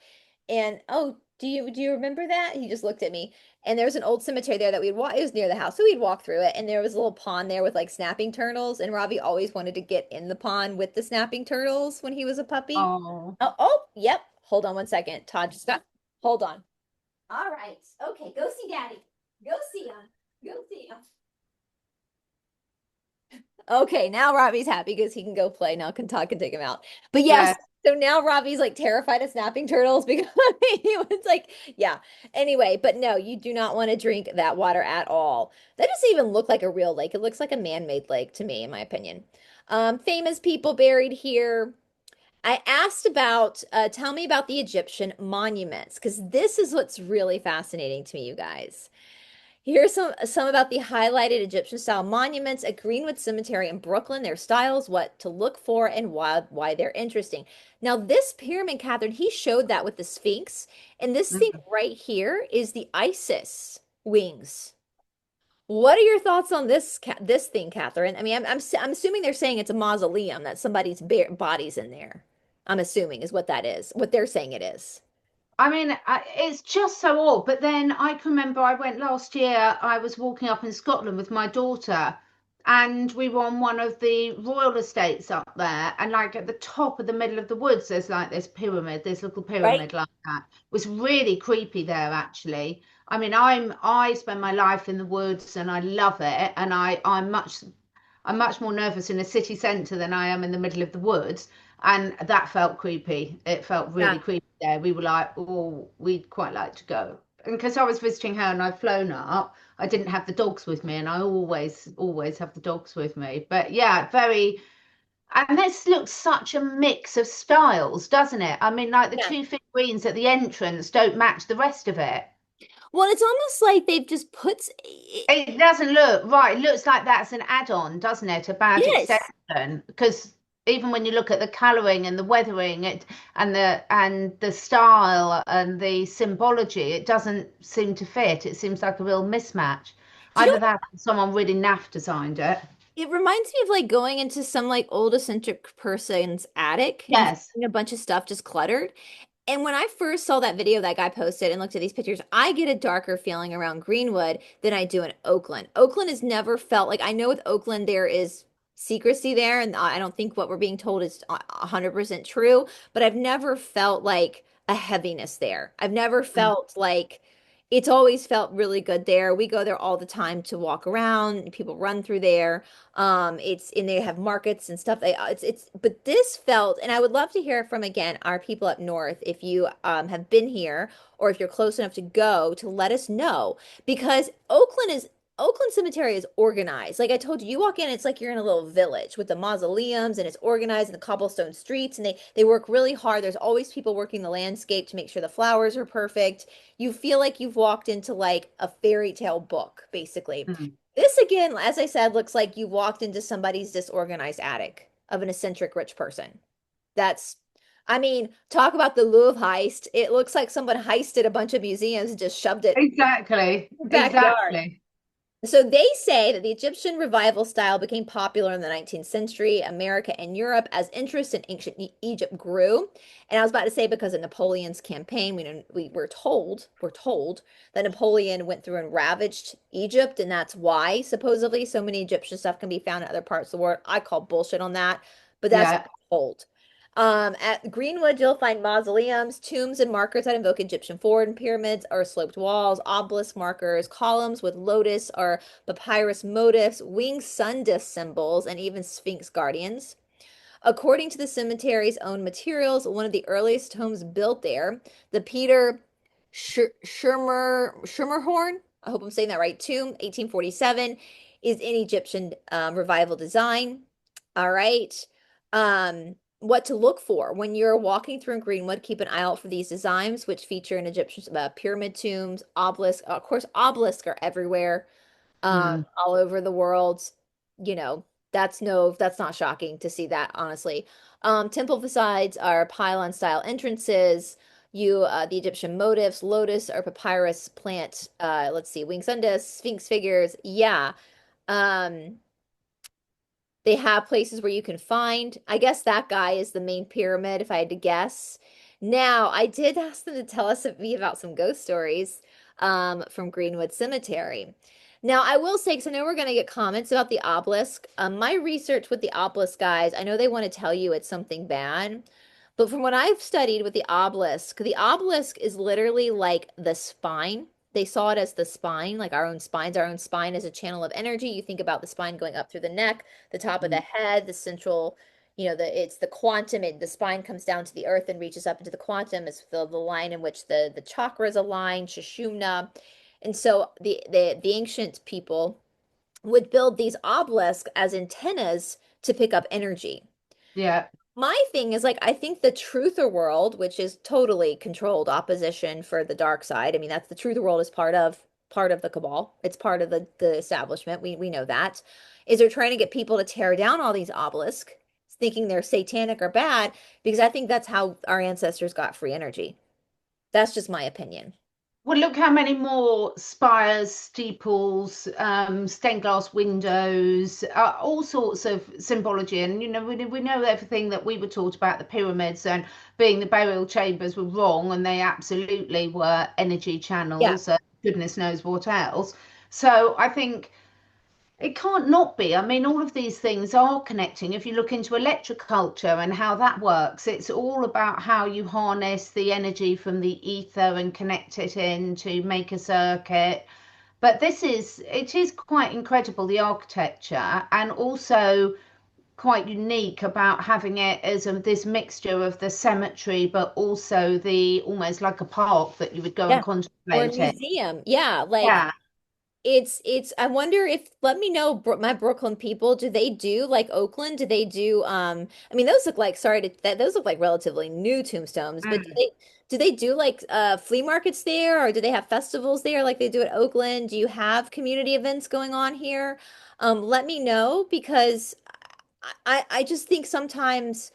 And oh, Do you remember that? He just looked at me. And there was an old cemetery there that we'd walk. It was near the house, so we'd walk through it. And there was a little pond there with like snapping turtles. And Robbie always wanted to get in the pond with the snapping turtles when he was a puppy. Oh, Yep. Hold on one second. Todd, just stop. Hold on. All right. Okay, go see Daddy. Go see him. Go see him. Okay, now Robbie's happy because he can go play. Now can Todd can take him out. But yes, yeah. so now Robbie's like terrified of snapping turtles because he was like, yeah. Anyway, but no, you do not want to drink that water at all. That doesn't even look like a real lake. It looks like a man-made lake to me, in my opinion. Famous people buried here. I asked about, tell me about the Egyptian monuments, because this is what's really fascinating to me, you guys. Here's some about the highlighted Egyptian style monuments at Greenwood Cemetery in Brooklyn, their styles, what to look for, and why they're interesting. Now, this pyramid, Catherine, he showed that with the Sphinx, and this thing Mm. right here is the Isis wings. What are your thoughts on this thing, Catherine? I mean, I'm assuming they're saying it's a mausoleum that somebody's body's in there. I'm assuming is what that is. What they're saying it is. I mean, it's just so odd. But then I can remember I went last year, I was walking up in Scotland with my daughter, and we were on one of the royal estates up there. And like at the top of the middle of the woods, there's like this pyramid, this little Right? pyramid like that. It was really creepy there, actually. I mean, I spend my life in the woods and I love it. And I'm much more nervous in a city centre than I am in the middle of the woods. And that felt creepy. It felt Yeah. really creepy there. We were like, oh, we'd quite like to go. And because I was visiting her and I'd flown up, I didn't have the dogs with me, and I always have the dogs with me. But yeah, very. And this looks such a mix of styles, doesn't it? I mean, like the Yeah. two figurines at the entrance don't match the rest of it. Well, it's almost like they've just put It doesn't look right. It looks like that's an add-on, doesn't it? A bad yes. extension. Because even when you look at the colouring and the weathering, it and the style and the symbology, it doesn't seem to fit. It seems like a real mismatch. Do you know Either that or someone really naff designed it. it reminds me of like going into some like old eccentric person's attic and Yes. finding a bunch of stuff just cluttered. And when I first saw that video that guy posted and looked at these pictures, I get a darker feeling around Greenwood than I do in Oakland. Oakland has never felt like I know with Oakland there is secrecy there, and I don't think what we're being told is 100% true, but I've never felt like a heaviness there. I've never Mm. felt like it's always felt really good there. We go there all the time to walk around. People run through there. It's and they have markets and stuff. It's but this felt, and I would love to hear from again our people up north if you have been here or if you're close enough to go to let us know because Oakland Cemetery is organized. Like I told you, you walk in, it's like you're in a little village with the mausoleums and it's organized in the cobblestone streets and they work really hard. There's always people working the landscape to make sure the flowers are perfect. You feel like you've walked into like a fairy tale book, basically. Mm. This again, as I said, looks like you walked into somebody's disorganized attic of an eccentric rich person. That's, I mean, talk about the Louvre heist. It looks like someone heisted a bunch of museums and just shoved it Exactly. in the backyard. Exactly. So they say that the Egyptian revival style became popular in the 19th century, America and Europe, as interest in ancient Egypt grew. And I was about to say because of Napoleon's campaign, we're told that Napoleon went through and ravaged Egypt, and that's why supposedly so many Egyptian stuff can be found in other parts of the world. I call bullshit on that, but that's what Yeah. we're told. At Greenwood, you'll find mausoleums, tombs, and markers that invoke Egyptian forward pyramids or sloped walls, obelisk markers, columns with lotus or papyrus motifs, winged sun disk symbols, and even sphinx guardians. According to the cemetery's own materials, one of the earliest homes built there, the Peter Schirmerhorn, I hope I'm saying that right, tomb, 1847, is in Egyptian revival design. All right. What to look for when you're walking through Greenwood, keep an eye out for these designs, which feature in Egyptian pyramid tombs, obelisks. Of course, obelisks are everywhere, Mm. all over the world. You know, that's not shocking to see that, honestly. Temple facades are pylon style entrances. The Egyptian motifs, lotus or papyrus plant, let's see, winged sun discs, sphinx figures. Yeah. Um, they have places where you can find, I guess that guy is the main pyramid, if I had to guess. Now, I did ask them to tell us me about some ghost stories from Greenwood Cemetery. Now, I will say, because I know we're going to get comments about the obelisk. My research with the obelisk, guys, I know they want to tell you it's something bad, but from what I've studied with the obelisk is literally like the spine. They saw it as the spine, like our own spines. Our own spine is a channel of energy. You think about the spine going up through the neck, the top of the head, the central, it's the quantum. The spine comes down to the earth and reaches up into the quantum. It's the line in which the chakras align, Sushumna. And so the ancient people would build these obelisks as antennas to pick up energy. Yeah. My thing is like I think the truther world, which is totally controlled opposition for the dark side. I mean, that's the truther world is part of the cabal. It's part of the establishment. We know that. Is they're trying to get people to tear down all these obelisks, thinking they're satanic or bad, because I think that's how our ancestors got free energy. That's just my opinion. Well, look how many more spires, steeples, stained glass windows, all sorts of symbology. And, we know everything that we were taught about the pyramids and being the burial chambers were wrong, and they absolutely were energy Yeah. channels, goodness knows what else. So I think it can't not be. I mean, all of these things are connecting. If you look into electric culture and how that works, it's all about how you harness the energy from the ether and connect it in to make a circuit. But it is quite incredible, the architecture, and also quite unique about having it as this mixture of the cemetery, but also the almost like a park that you would go and Yeah. Or a contemplate it. museum. Yeah, like Yeah. I wonder if let me know my Brooklyn people, do they do like Oakland? Do they do I mean those look like sorry to that those look like relatively new tombstones, but do they do like flea markets there or do they have festivals there like they do at Oakland? Do you have community events going on here? Let me know because I just think sometimes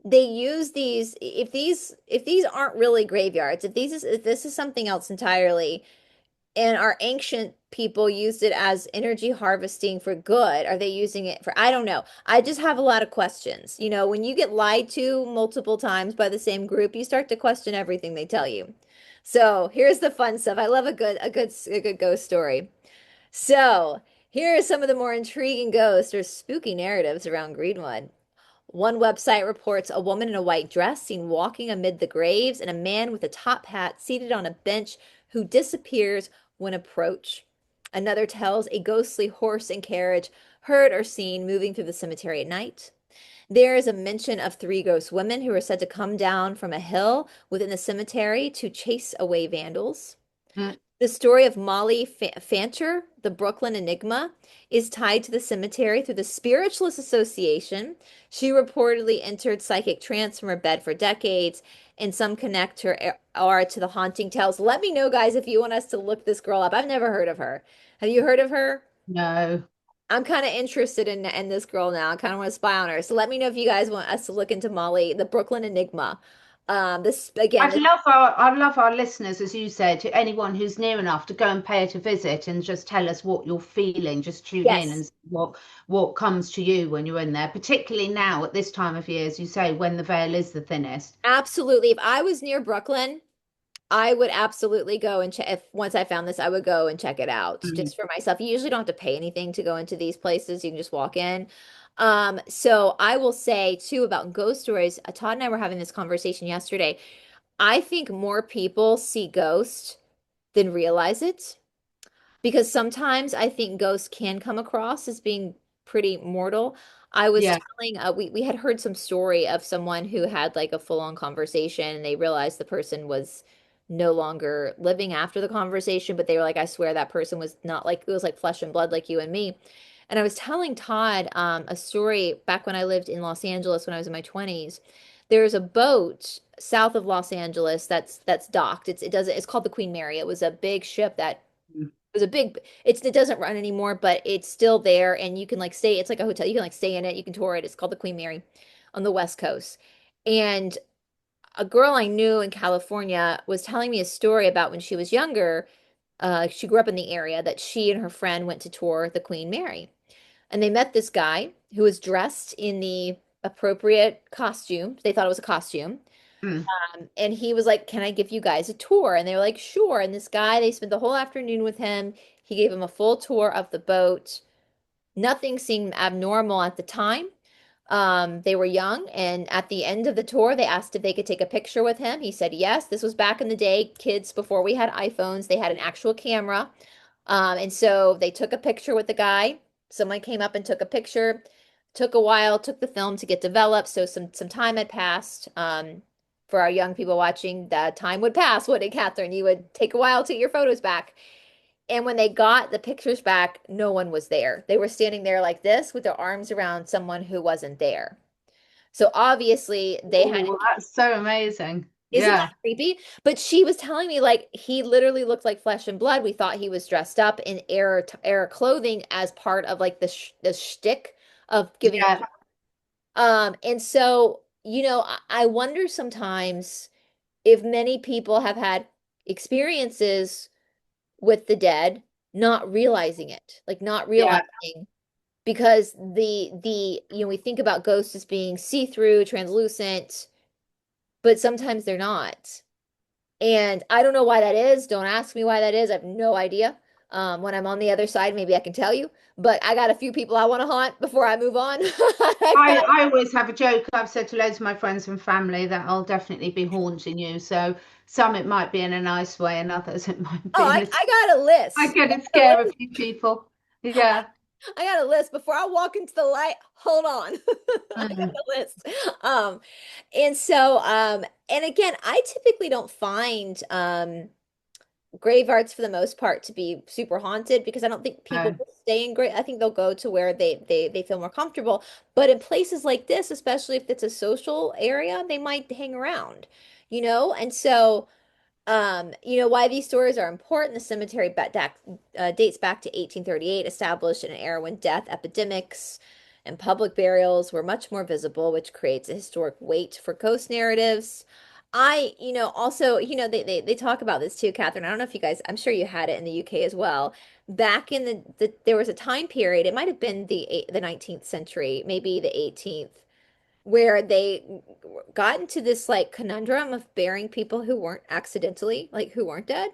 they use these if these aren't really graveyards, if this is something else entirely and our ancient people used it as energy harvesting for good. Are they using it for, I don't know. I just have a lot of questions. When you get lied to multiple times by the same group, you start to question everything they tell you. So here's the fun stuff. I love a good ghost story. So here are some of the more intriguing ghosts or spooky narratives around Greenwood. One website reports a woman in a white dress seen walking amid the graves and a man with a top hat seated on a bench who disappears when approached. Another tells a ghostly horse and carriage heard or seen moving through the cemetery at night. There is a mention of three ghost women who are said to come down from a hill within the cemetery to chase away vandals. Mm. The story of Molly Fancher, the Brooklyn Enigma, is tied to the cemetery through the Spiritualist Association. She reportedly entered psychic trance from her bed for decades, and some connect her aura to the haunting tales. Let me know, guys, if you want us to look this girl up. I've never heard of her. Have you heard of her? No. I'm kind of interested in this girl now. I kind of want to spy on her. So let me know if you guys want us to look into Molly, the Brooklyn Enigma. This again, this, I'd love our listeners, as you said, to anyone who's near enough to go and pay it a visit and just tell us what you're feeling. Just tune in and yes. see what comes to you when you're in there, particularly now at this time of year, as you say, when the veil is the thinnest. Absolutely. If I was near Brooklyn, I would absolutely go and check. If once I found this, I would go and check it out Mm. just for myself. You usually don't have to pay anything to go into these places. You can just walk in. So I will say too about ghost stories. Todd and I were having this conversation yesterday. I think more people see ghosts than realize it. Because sometimes I think ghosts can come across as being pretty mortal. I was Yeah. telling we had heard some story of someone who had like a full-on conversation and they realized the person was no longer living after the conversation, but they were like, I swear that person was not like it was like flesh and blood like you and me. And I was telling Todd a story back when I lived in Los Angeles when I was in my 20s. There's a boat south of Los Angeles that's docked. It's called the Queen Mary. It was a big ship that Mm. was a big it doesn't run anymore, but it's still there and you can like stay, it's like a hotel. You can like stay in it, you can tour it. It's called the Queen Mary on the West Coast. And a girl I knew in California was telling me a story about when she was younger. She grew up in the area that she and her friend went to tour the Queen Mary. And they met this guy who was dressed in the appropriate costume. They thought it was a costume. Mm. And he was like, "Can I give you guys a tour?" And they were like, "Sure." And this guy, they spent the whole afternoon with him. He gave him a full tour of the boat. Nothing seemed abnormal at the time. They were young, and at the end of the tour, they asked if they could take a picture with him. He said yes. This was back in the day, kids before we had iPhones, they had an actual camera. And so they took a picture with the guy. Someone came up and took a picture. Took a while, took the film to get developed, so some time had passed. For our young people watching, that time would pass, wouldn't it, Catherine? You would take a while to get your photos back. And when they got the pictures back, no one was there. They were standing there like this with their arms around someone who wasn't there. So obviously they had, Oh, that's so amazing. isn't Yeah, that creepy? But she was telling me like he literally looked like flesh and blood. We thought he was dressed up in air clothing as part of like the shtick of giving a yeah, and so, I wonder sometimes if many people have had experiences with the dead, not realizing it, like not yeah. realizing because we think about ghosts as being see-through, translucent, but sometimes they're not. And I don't know why that is. Don't ask me why that is. I have no idea. When I'm on the other side, maybe I can tell you. But I got a few people I want to haunt before I move on. I got I always have a joke. I've said to loads of my friends and family that I'll definitely be haunting you. So some it might be in a nice way, and others it might Oh, be I, in a. I got a I'm list. going to I got a scare a list. few people. Yeah. I got a list. Before I walk into the light, hold on. I got Mm. a list. And so, and again, I typically don't find graveyards for the most part to be super haunted because I don't think people No. will stay in grave. I think they'll go to where they feel more comfortable. But in places like this, especially if it's a social area, they might hang around, And so why these stories are important. The cemetery dates back to 1838, established in an era when death epidemics and public burials were much more visible, which creates a historic weight for ghost narratives. Also, they talk about this too, Catherine. I don't know if you guys, I'm sure you had it in the UK as well. Back in there was a time period, it might have been the 19th century, maybe the 18th, where they got into this like conundrum of burying people who weren't accidentally, like who weren't dead.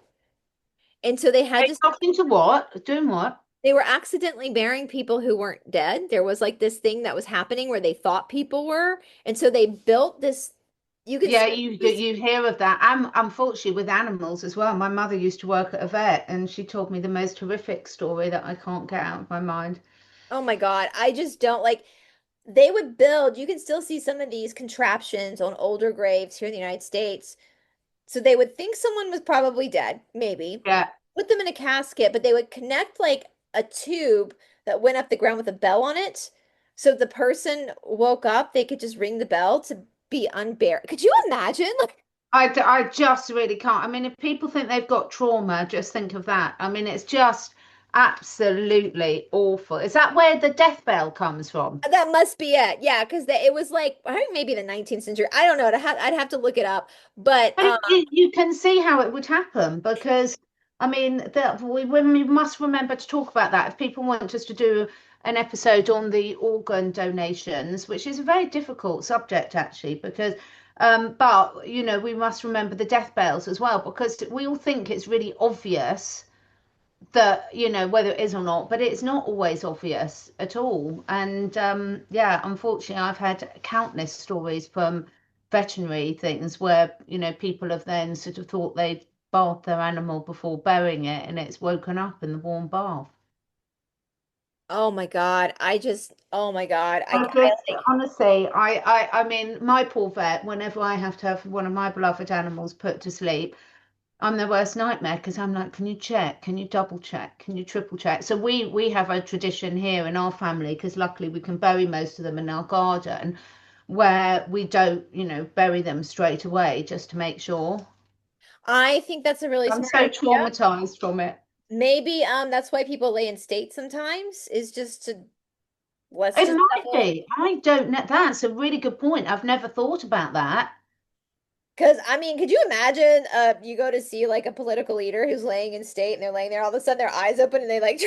And so they had Hey, to, talking to what? Doing what? they were accidentally burying people who weren't dead. There was like this thing that was happening where they thought people were. And so they built this, you can Yeah, still you see, you hear of that. I'm unfortunately with animals as well. My mother used to work at a vet, and she told me the most horrific story that I can't get out of my mind. oh my God, I just don't like, they would build, you can still see some of these contraptions on older graves here in the United States. So they would think someone was probably dead, maybe, Yeah, put them in a casket, but they would connect like a tube that went up the ground with a bell on it. So if the person woke up, they could just ring the bell to be unburied. Could you imagine? Like, I just really can't. I mean, if people think they've got trauma, just think of that. I mean, it's just absolutely awful. Is that where the death bell comes from? that must be it. Yeah, because it was like I think maybe the 19th century. I don't know. I'd have to look it up. But But you can see how it would happen because, I mean, we must remember to talk about that. If people want us to do an episode on the organ donations, which is a very difficult subject actually, because, but we must remember the death bells as well because we all think it's really obvious that whether it is or not, but it's not always obvious at all. And yeah, unfortunately I've had countless stories from veterinary things where people have then sort of thought they'd bathed their animal before burying it and it's woken up in the warm bath. oh my God, oh my God, I just honestly, I mean, my poor vet, whenever I have to have one of my beloved animals put to sleep, I'm their worst nightmare because I'm like, can you check? Can you double check? Can you triple check? So we have a tradition here in our family because luckily we can bury most of them in our garden where we don't, bury them straight away just to make sure. I think that's a really I'm smart so idea. traumatized from it. Maybe that's why people lay in state sometimes is just to let's It just might double. be. I don't know. That's a really good point. I've never thought about that. Because I mean, could you imagine you go to see like a political leader who's laying in state and they're laying there, all of a sudden their eyes open and they like,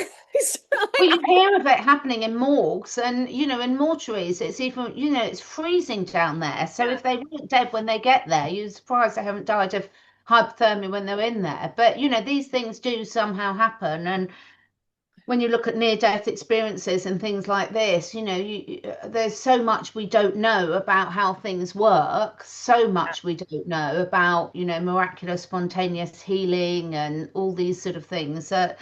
Well, like you hear of it happening in morgues and, in mortuaries. It's even, it's freezing down there. So yeah. if they weren't dead when they get there, you're surprised they haven't died of hypothermia when they're in there. But, these things do somehow happen. And when you look at near-death experiences and things like this, there's so much we don't know about how things work, so much we don't know about, miraculous spontaneous healing and all these sort of things that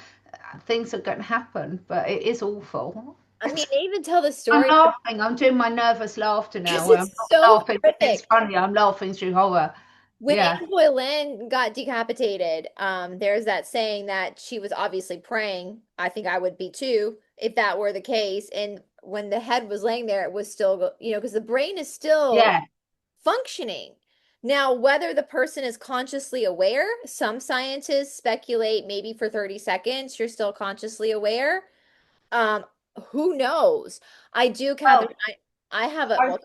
things are going to happen, but it is awful. I mean, they even tell the I'm story laughing. I'm doing my nervous laughter now, because where I'm it's not so laughing. It's horrific. funny. I'm laughing through horror. When Yeah. Anne Boleyn got decapitated, there's that saying that she was obviously praying. I think I would be too, if that were the case. And when the head was laying there, it was still, because the brain is still Yeah. functioning. Now, whether the person is consciously aware, some scientists speculate maybe for 30 seconds you're still consciously aware. Um, who knows? I do, Catherine. Well, I have a I, well,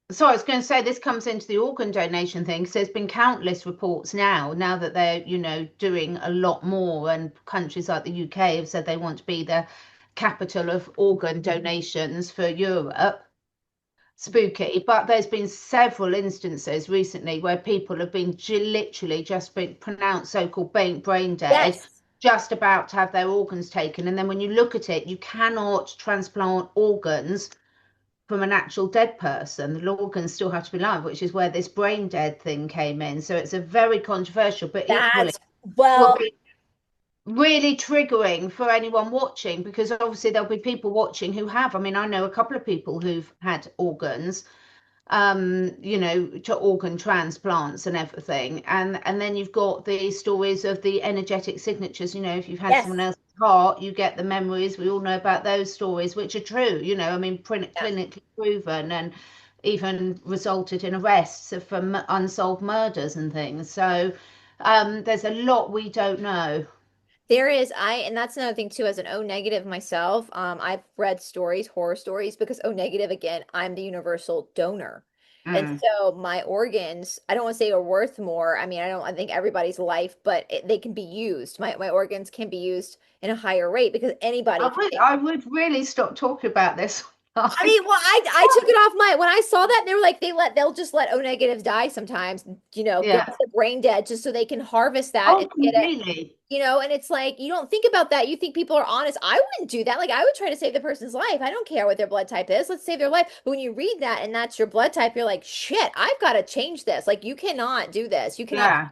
so I was going to say this comes into the organ donation thing because there's been countless reports now that they're, doing a lot more, and countries like the UK have said they want to be the capital of organ donations for Europe. Spooky, but there's been several instances recently where people have been literally just been pronounced so-called brain dead, yes, just about to have their organs taken. And then when you look at it, you cannot transplant organs from an actual dead person. The organs still have to be live, which is where this brain dead thing came in. So it's a very controversial, but equally that's will well, be really triggering for anyone watching, because obviously there'll be people watching who have. I mean, I know a couple of people who've had organs, to organ transplants and everything. And then you've got the stories of the energetic signatures. If you've had someone yes, else's heart, you get the memories. We all know about those stories, which are true. I mean, yeah. clinically proven, and even resulted in arrests for unsolved murders and things. So there's a lot we don't know. There is, and that's another thing too, as an O negative myself, I've read stories, horror stories, because O negative, again, I'm the universal donor. And Mm. so my organs, I don't want to say are worth more. I mean, I think everybody's life, but they can be used. My organs can be used in a higher rate because I anybody can would, take. I would really stop talking about this. I mean, well, I took it off my when I saw that they were like they'll just let O negatives die sometimes, go Yeah. to the brain dead just so they can harvest that Oh, and get it. completely. And it's like you don't think about that. You think people are honest. I wouldn't do that. Like I would try to save the person's life. I don't care what their blood type is. Let's save their life. But when you read that and that's your blood type, you're like, shit, I've got to change this. Like you cannot do this. You cannot. Yeah.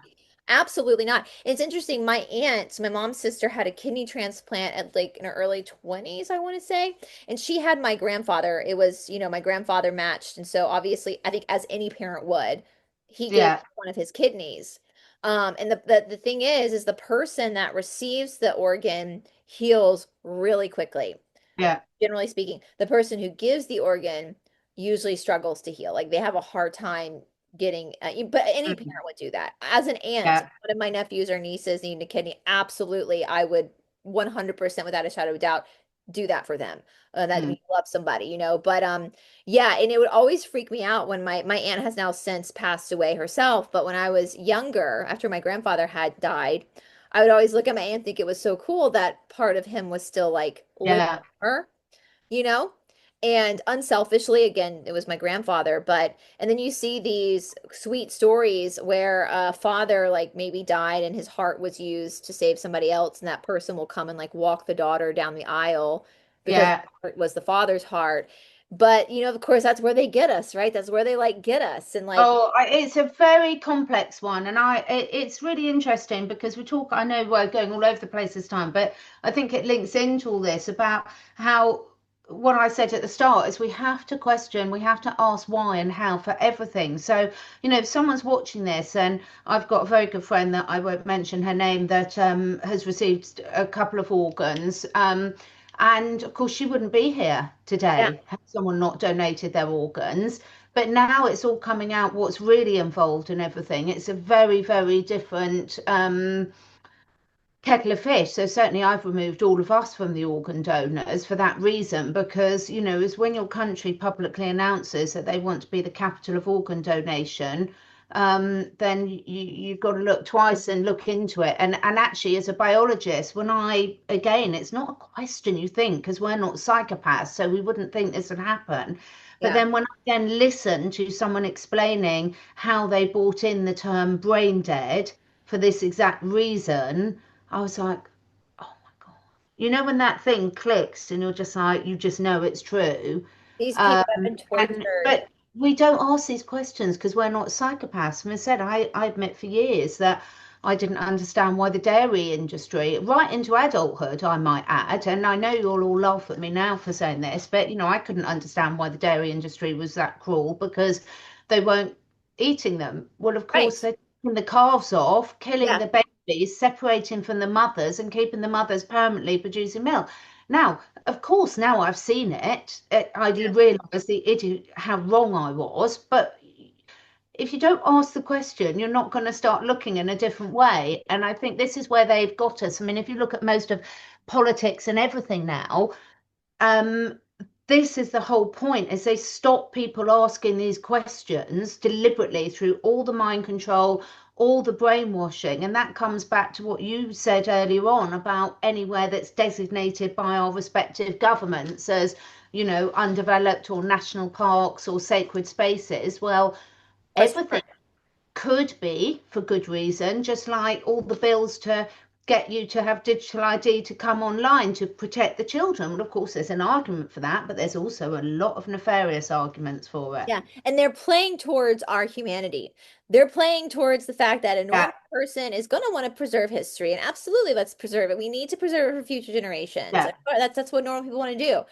Absolutely not. It's interesting. My aunt, my mom's sister, had a kidney transplant at like in her early 20s, I want to say. And she had my grandfather. It was, my grandfather matched. And so obviously, I think as any parent would, he gave Yeah. one of his kidneys. And the thing is the person that receives the organ heals really quickly. Yeah. Generally speaking, the person who gives the organ usually struggles to heal. Like they have a hard time getting, but any Mhm. parent would do that. As an aunt, Yeah. one of my nephews or nieces needing a kidney, absolutely, I would 100% without a shadow of a doubt do that for them. That Mm. we love somebody, But yeah, and it would always freak me out when my aunt has now since passed away herself. But when I was younger, after my grandfather had died, I would always look at my aunt and think it was so cool that part of him was still like living Yeah. in her you know? And unselfishly, again, it was my grandfather, and then you see these sweet stories where a father like maybe died and his heart was used to save somebody else, and that person will come and like walk the daughter down the aisle because Yeah. it was the father's heart. But, of course, that's where they get us, right? That's where they like get us. And like, Oh, it's a very complex one, and it's really interesting because I know we're going all over the place this time, but I think it links into all this about how what I said at the start is we have to question, we have to ask why and how for everything. So, if someone's watching this, and I've got a very good friend that I won't mention her name that has received a couple of organs, and of course she wouldn't be here yeah. today had someone not donated their organs. But now it's all coming out what's really involved and everything. It's a very, very different kettle of fish. So certainly I've removed all of us from the organ donors for that reason, because, is when your country publicly announces that they want to be the capital of organ donation, then you've got to look twice and look into it. And actually, as a biologist, again, it's not a question you think, because we're not psychopaths, so we wouldn't think this would happen. But Yeah. then when I then listen to someone explaining how they brought in the term brain dead for this exact reason, I was like, oh my God. You know, when that thing clicks and you're just like, you just know it's true. These Um, people have been tortured. but we don't ask these questions because we're not psychopaths. And I said, I admit for years that I didn't understand why the dairy industry, right into adulthood, I might add, and I know you'll all laugh at me now for saying this, but I couldn't understand why the dairy industry was that cruel because they weren't eating them. Well, of course, Right. they're taking the calves off, killing Yeah. the babies, separating from the mothers, and keeping the mothers permanently producing milk. Now, of course, now I've seen it, I realise how wrong I was. But if you don't ask the question, you're not going to start looking in a different way. And I think this is where they've got us. I mean, if you look at most of politics and everything now, um, this is the whole point, is they stop people asking these questions deliberately through all the mind control, all the brainwashing. And that comes back to what you said earlier on about anywhere that's designated by our respective governments as, undeveloped or national parks or sacred spaces. Well, Plus, everything could be for good reason, just like all the bills to get you to have digital ID to come online to protect the children. Well, of course, there's an argument for that, but there's also a lot of nefarious arguments for it. yeah. And they're playing towards our humanity. They're playing towards the fact that a Yeah, normal person is going to want to preserve history. And absolutely, let's preserve it. We need to preserve it for future generations. yeah, That's what normal people want to do.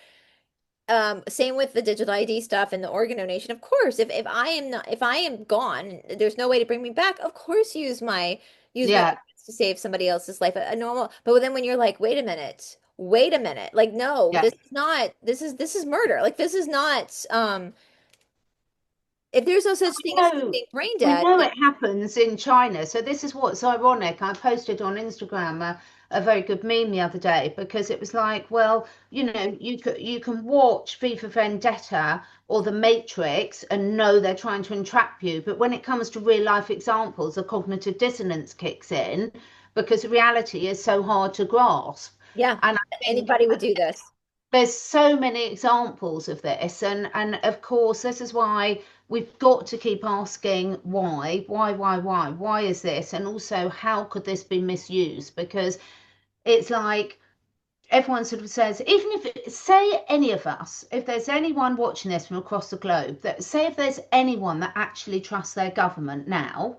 Same with the digital ID stuff and the organ donation. Of course, if I am gone, there's no way to bring me back. Of course, use my yeah, organs to save somebody else's life. A normal, but then when you're like, wait a minute, like no, yeah. this is murder. Like this is not if there's no such thing as No, being brain we dead, know then it happens in China. So this is what's ironic. I posted on Instagram a very good meme the other day because it was like, well, you can watch V for Vendetta or The Matrix and know they're trying to entrap you, but when it comes to real life examples, the cognitive dissonance kicks in because reality is so hard to grasp. yeah, And I think anybody would do this. there's so many examples of this, and of course this is why we've got to keep asking why is this, and also how could this be misused, because it's like everyone sort of says, even if, say, any of us, if there's anyone watching this from across the globe, that say if there's anyone that actually trusts their government now,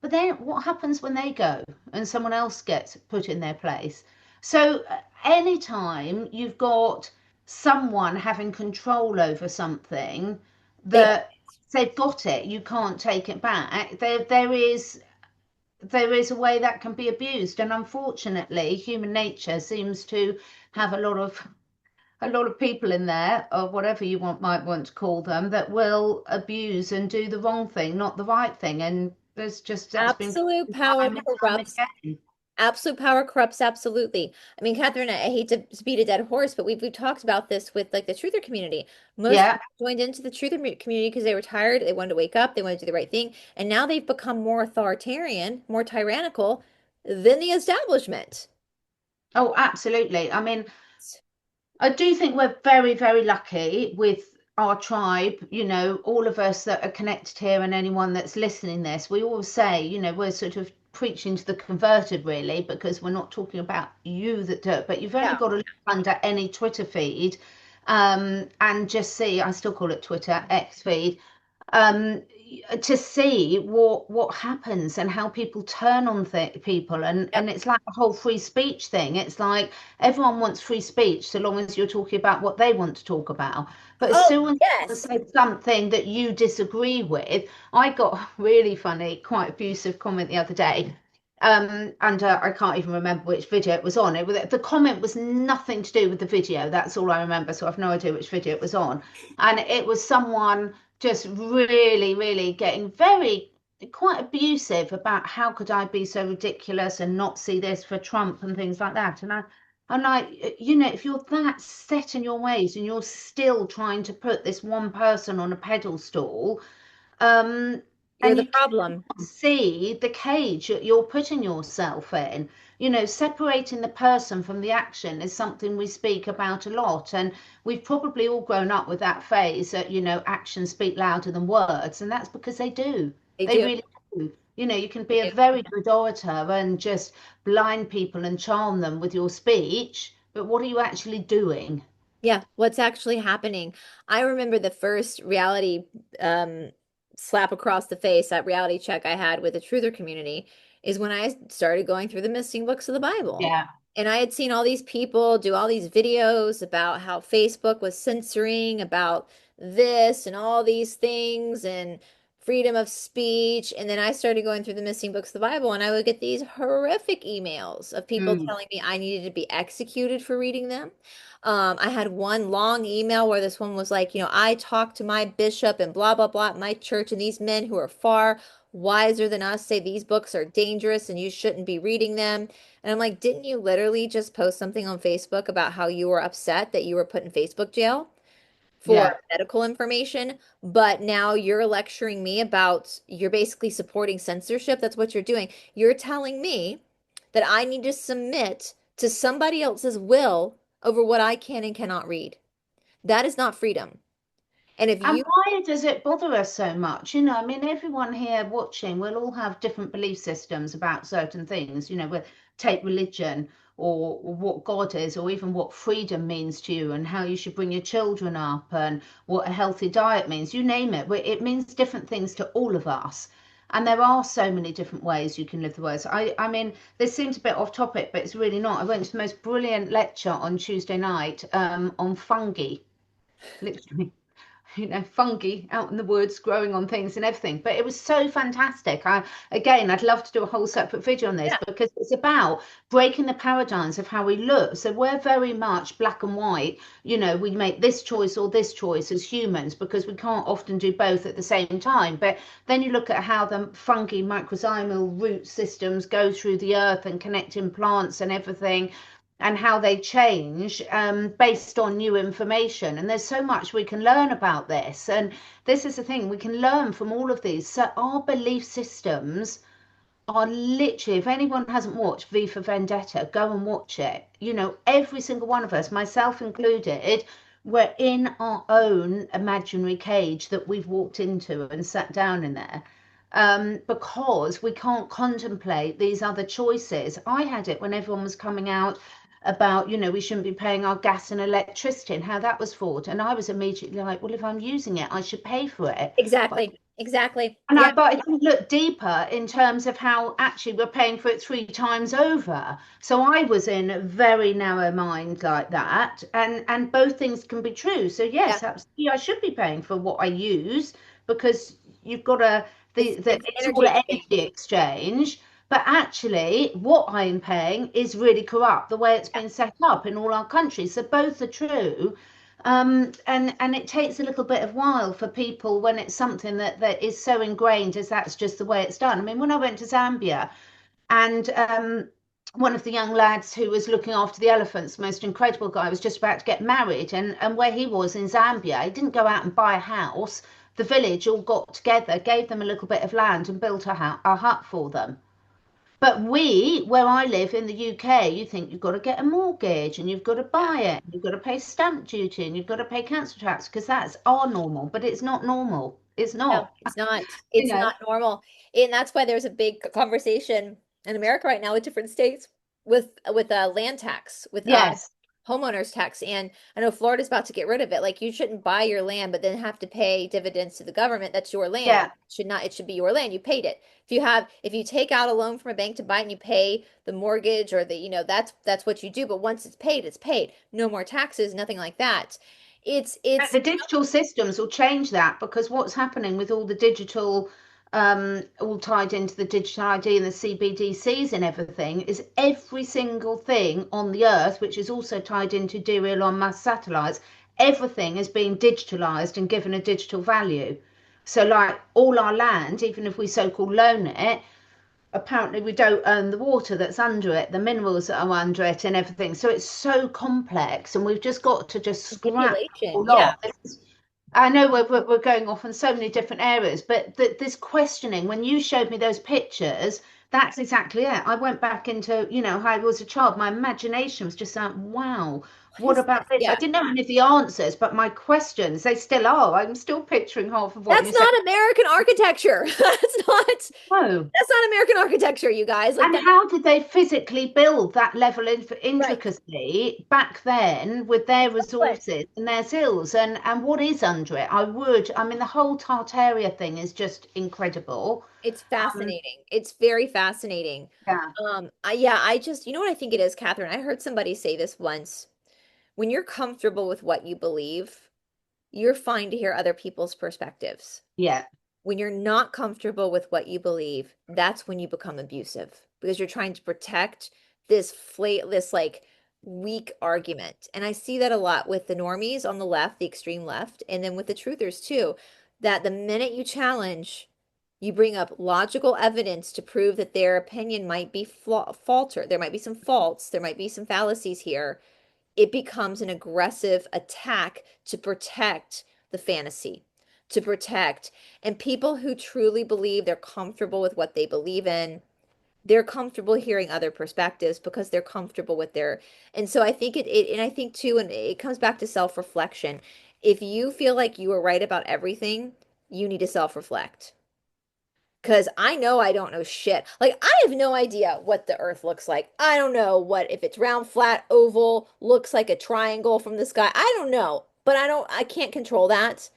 but then what happens when they go and someone else gets put in their place? So anytime you've got someone having control over something They that they've got it, you can't take it back. There is a way that can be abused, and unfortunately, human nature seems to have a lot of people in there, or whatever you might want to call them, that will abuse and do the wrong thing, not the right thing. And that's been absolute proven power time and time corrupts. again. Absolute power corrupts absolutely. I mean, Catherine, I hate to beat a dead horse, but we've talked about this with like the truther community. Most Yeah. people joined into the truther community because they were tired, they wanted to wake up, they wanted to do the right thing, and now they've become more authoritarian, more tyrannical than the establishment. Oh, absolutely. I mean, I do think we're very, very lucky with our tribe, all of us that are connected here, and anyone that's listening this. We all say, we're sort of preaching to the converted, really, because we're not talking about you that do it, but you've only Yeah. got to look under any Twitter feed, and just see, I still call it Twitter, X feed, um, to see what happens and how people turn on people, and Yep. it's like the whole free speech thing. It's like everyone wants free speech so long as you're talking about what they want to talk about, but as Oh, soon as someone yes. says something that you disagree with, I got a really funny, quite abusive comment the other day. And I can't even remember which video it was on. The comment was nothing to do with the video. That's all I remember. So I've no idea which video it was on. And it was someone just really, really getting very quite abusive about how could I be so ridiculous and not see this for Trump and things like that. And I'm like, if you're that set in your ways and you're still trying to put this one person on a pedestal, um, You're And the you problem. cannot see the cage that you're putting yourself in. You know, separating the person from the action is something we speak about a lot. And we've probably all grown up with that phrase that, you know, actions speak louder than words. And that's because they do. They They do. really do. You know, you can They be a do. very good orator and just blind people and charm them with your speech. But what are you actually doing? Yeah, what's actually happening? I remember the first reality um, slap across the face, that reality check I had with the truther community is when I started going through the missing books of the Bible. Yeah. And I had seen all these people do all these videos about how Facebook was censoring about this and all these things and freedom of speech. And then I started going through the missing books of the Bible, and I would get these horrific emails of people Mm, telling me I needed to be executed for reading them. I had one long email where this one was like, I talked to my bishop and blah, blah, blah at my church, and these men who are far wiser than us say these books are dangerous and you shouldn't be reading them. And I'm like, didn't you literally just post something on Facebook about how you were upset that you were put in Facebook jail for yeah. medical information? But now you're lecturing me about, you're basically supporting censorship. That's what you're doing. You're telling me that I need to submit to somebody else's will over what I can and cannot read. That is not freedom. And if And you, why does it bother us so much? You know, I mean, everyone here watching, we'll all have different belief systems about certain things. You know, we'll take religion or what God is, or even what freedom means to you, and how you should bring your children up, and what a healthy diet means. You name it. It means different things to all of us. And there are so many different ways you can live the words. I mean, this seems a bit off topic, but it's really not. I went to the most brilliant lecture on Tuesday night on fungi, literally, you know, fungi out in the woods growing on things and everything. But it was so fantastic. I'd love to do a whole separate video on this yeah, because it's about breaking the paradigms of how we look. So we're very much black and white. You know, we make this choice or this choice as humans because we can't often do both at the same time. But then you look at how the fungi microzymal root systems go through the earth and connect in plants and everything, and how they change based on new information. And there's so much we can learn about this. And this is the thing, we can learn from all of these. So our belief systems are literally, if anyone hasn't watched V for Vendetta, go and watch it. You know, every single one of us, myself included, we're in our own imaginary cage that we've walked into and sat down in there, because we can't contemplate these other choices. I had it when everyone was coming out about, you know, we shouldn't be paying our gas and electricity and how that was fought. And I was immediately like, well, if I'm using it, I should pay for it. But exactly. Exactly. and Yeah, but I didn't look deeper in terms of how actually we're paying for it three times over. So I was in a very narrow mind like that, and both things can be true. So yeah. yes, absolutely, I should be paying for what I use because you've got a the It's it's energy all exchange. energy exchange. But actually, what I'm paying is really corrupt the way it's Yeah, been set up in all our countries. So both are true. And it takes a little bit of while for people when it's something that is so ingrained as that's just the way it's done. I mean, when I went to Zambia, and one of the young lads who was looking after the elephants, most incredible guy, was just about to get married, and where he was in Zambia, he didn't go out and buy a house. The village all got together, gave them a little bit of land, and built a hut for them. But where I live in the UK, you think you've got to get a mortgage and you've got to yeah. buy it, you've got to pay stamp duty and you've got to pay council tax because that's our normal, but it's not normal. It's No, not, it's not. you It's know. not normal. And that's why there's a big conversation in America right now with different states with land tax, with Yes. homeowners tax. And I know Florida's about to get rid of it. Like, you shouldn't buy your land but then have to pay dividends to the government. That's your land. Yeah. It should be your land. You paid it. If you take out a loan from a bank to buy it and you pay the mortgage or that's what you do. But once it's paid, it's paid. No more taxes, nothing like that. But It's the digital systems will change that because what's happening with all the digital, all tied into the digital ID and the CBDCs and everything, is every single thing on the Earth, which is also tied into dear Elon Musk satellites, everything is being digitalized and given a digital value. So, like all our land, even if we so-called loan it, apparently we don't own the water that's under it, the minerals that are under it, and everything. So it's so complex, and we've just got to just scrap it manipulation. all Yeah. off. I know we're going off in so many different areas, but this questioning, when you showed me those pictures, that's exactly it. I went back into, how I was a child. My imagination was just like, wow, What what is about this? this? I Yeah. didn't know any of the answers, but my questions, they still are. I'm still picturing half of what That's you said. not American architecture. No. That's not American architecture, you guys. Like And that. how did they physically build that level of Right. intricacy back then with their But resources and their skills and what is under it? I mean, the whole Tartaria thing is just incredible. it's Um, fascinating. It's very fascinating. yeah, Yeah, I just, you know what I think it is, Catherine? I heard somebody say this once. When you're comfortable with what you believe, you're fine to hear other people's perspectives. yeah, When you're not comfortable with what you believe, that's when you become abusive because you're trying to protect this like weak argument. And I see that a lot with the normies on the left, the extreme left, and then with the truthers too, that the minute you challenge, you bring up logical evidence to prove that their opinion might be falter. There might be some faults, there might be some fallacies here. It becomes an aggressive attack to protect the fantasy, to protect. And people who truly believe they're comfortable with what they believe in, they're comfortable hearing other perspectives because they're comfortable with their. And so I think and I think too, and it comes back to self-reflection. If you feel like you are right about everything, you need to self-reflect. Because I know I don't know shit. Like, I have no idea what the Earth looks like. I don't know what, if it's round, flat, oval, looks like a triangle from the sky. I don't know. But I can't control that.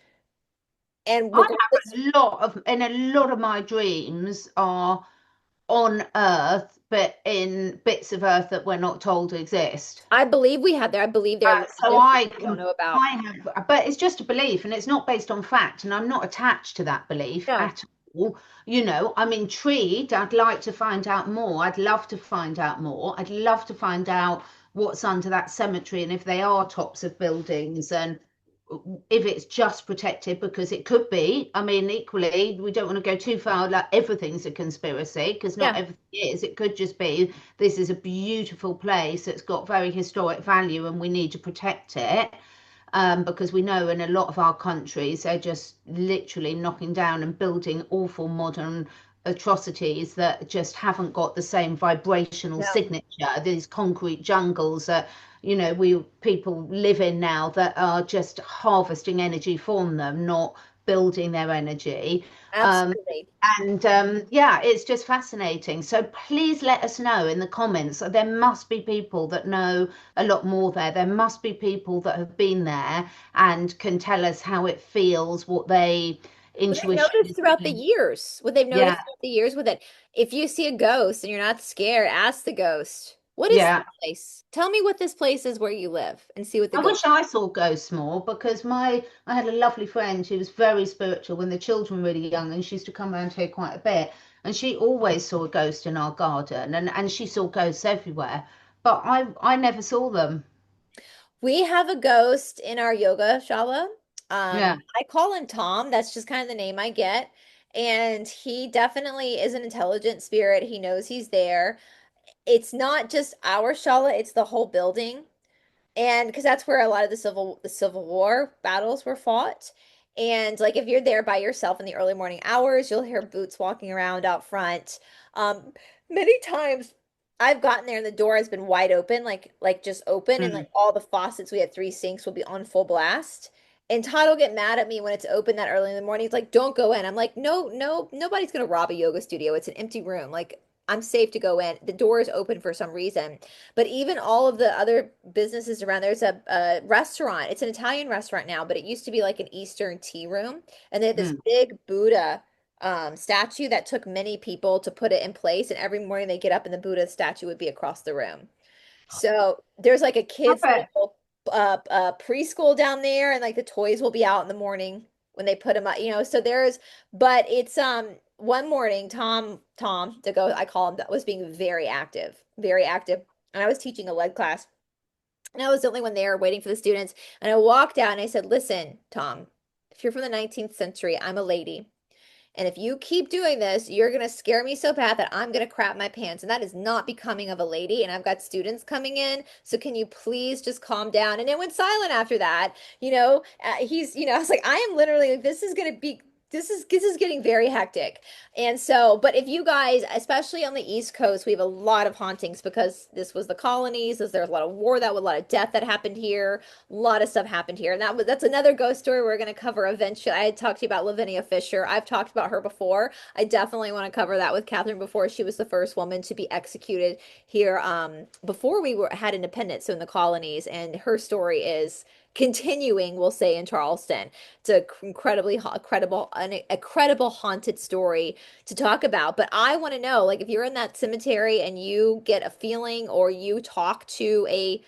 And I regardless, have a lot of my dreams are on Earth, but in bits of Earth that we're not told exist. I believe we have there. I believe So there's things I we don't can, know about. I have, but it's just a belief and it's not based on fact. And I'm not attached to that belief No. at all. I'm intrigued. I'd like to find out more. I'd love to find out more. I'd love to find out what's under that cemetery and if they are tops of buildings and if it's just protected because it could be. I mean, equally, we don't want to go too far like everything's a conspiracy because not Yeah, everything is. It could just be this is a beautiful place that's got very historic value and we need to protect it. Because we know in a lot of our countries they're just literally knocking down and building awful modern atrocities that just haven't got the same vibrational no, signature. These concrete jungles that we people live in now that are just harvesting energy from them, not building their energy. Um, absolutely. and yeah, it's just fascinating. So please let us know in the comments. There must be people that know a lot more there. There must be people that have been there and can tell us how it feels, what they What they've intuition noticed is throughout the telling. years, what they've Yeah, noticed throughout the years with it. If you see a ghost and you're not scared, ask the ghost, what is this yeah. place? Tell me what this place is where you live and see what the I ghost. wish I saw ghosts more because I had a lovely friend who was very spiritual when the children were really young and she used to come around here quite a bit and she always saw a ghost in our garden and she saw ghosts everywhere but I never saw them. We have a ghost in our yoga shala. Yeah. I call him Tom. That's just kind of the name I get. And he definitely is an intelligent spirit. He knows he's there. It's not just our shala, it's the whole building. And because that's where a lot of the Civil War battles were fought. And like if you're there by yourself in the early morning hours, you'll hear boots walking around out front. Many times I've gotten there and the door has been wide open, like just open, and like Mm. all the faucets, we had three sinks, will be on full blast. And Todd will get mad at me when it's open that early in the morning. He's like, "Don't go in." I'm like, "No, no, nobody's gonna rob a yoga studio. It's an empty room. Like I'm safe to go in. The door is open for some reason." But even all of the other businesses around, there's a restaurant. It's an Italian restaurant now, but it used to be like an Eastern tea room. And they had this Mm. big Buddha statue that took many people to put it in place. And every morning they get up and the Buddha statue would be across the room. So there's like a I kids bet. little preschool down there, and like the toys will be out in the morning when they put them up, So but it's one morning, Tom to go, I call him, that was being very active, and I was teaching a lead class, and I was the only one there waiting for the students, and I walked out and I said, "Listen, Tom, if you're from the 19th century, I'm a lady." And if you keep doing this, you're going to scare me so bad that I'm going to crap my pants. And that is not becoming of a lady. And I've got students coming in. So can you please just calm down? And it went silent after that. I was like, I am literally, this is going to be, this is getting very hectic. And so, but if you guys, especially on the East Coast, we have a lot of hauntings because this was the colonies. There's a lot of war, that was a lot of death that happened here. A lot of stuff happened here. And that's another ghost story we're going to cover eventually. I had talked to you about Lavinia Fisher. I've talked about her before. I definitely want to cover that with Catherine before. She was the first woman to be executed here before had independence, so in the colonies. And her story is continuing, we'll say, in Charleston. It's a a credible haunted story to talk about. But I want to know, like, if you're in that cemetery and you get a feeling or you talk to a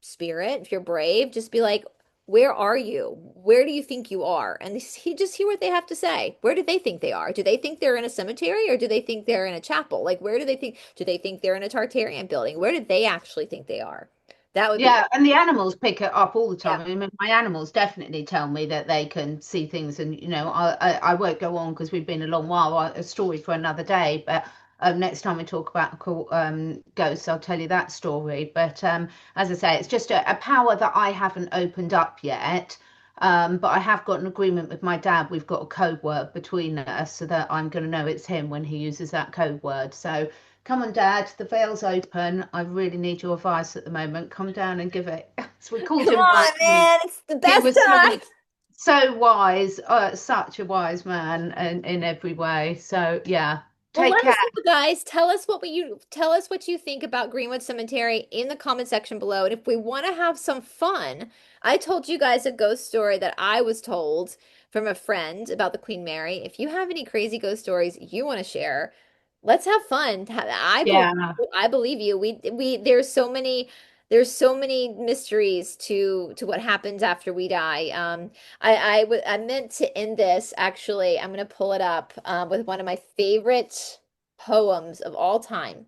spirit, if you're brave, just be like, where are you? Where do you think you are? And he just hear what they have to say. Where do they think they are? Do they think they're in a cemetery or do they think they're in a chapel? Like, where do they think they're in a Tartarian building? Where do they actually think they are? That would be, Yeah, and the animals pick it up all the time. yeah. I mean, my animals definitely tell me that they can see things, and I won't go on because we've been a long while. A story for another day, but next time we talk about ghosts, I'll tell you that story. But as I say, it's just a power that I haven't opened up yet. But I have got an agreement with my dad. We've got a code word between us so that I'm going to know it's him when he uses that code word. So come on, Dad, the veil's open. I really need your advice at the moment. Come down and give it. So we called Come him Brice. on, man. It's the He best was time. so wise, such a wise man in every way. So yeah, Well, take let care. us know, guys. Tell us what you think about Greenwood Cemetery in the comment section below. And if we want to have some fun, I told you guys a ghost story that I was told from a friend about the Queen Mary. If you have any crazy ghost stories you want to share, let's have fun. Yeah, I believe you. We there's so many mysteries to what happens after we die. I meant to end this actually. I'm going to pull it up with one of my favorite poems of all time.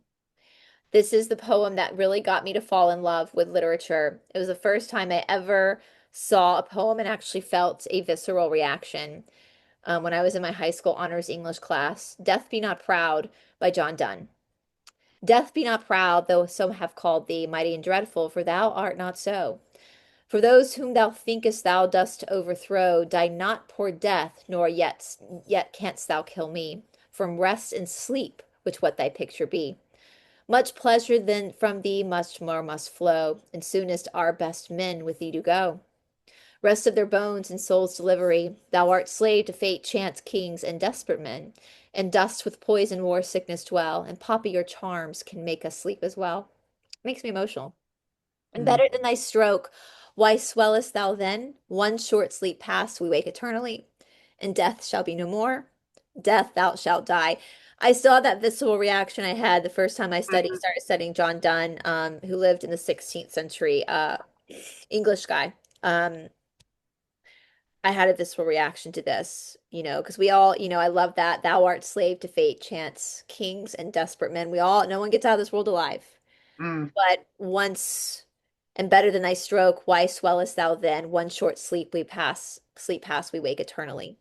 This is the poem that really got me to fall in love with literature. It was the first time I ever saw a poem and actually felt a visceral reaction when I was in my high school honors English class. Death Be Not Proud by John Donne. Death be not proud, though some have called thee mighty and dreadful, for thou art not so. For those whom thou thinkest thou dost overthrow, die not poor death, nor yet canst thou kill me. From rest and sleep, which what thy picture be. Much pleasure then from thee much more must flow, and soonest our best men with thee do go. Rest of their bones and souls delivery, thou art slave to fate, chance, kings, and desperate men. And dust with poison, war, sickness dwell, and poppy your charms can make us sleep as well. Makes me emotional. And mm, better than thy stroke, why swellest thou then? One short sleep past, we wake eternally, and death shall be no more. Death, thou shalt die. I saw that visceral reaction I had the first time I mm, started studying John Donne, who lived in the 16th century, English guy. I had a visceral reaction to this, because we all, I love that. Thou art slave to fate, chance, kings, and desperate men. No one gets out of this world alive. mm. But once, and better than thy stroke, why swellest thou then? One short sleep pass, we wake eternally.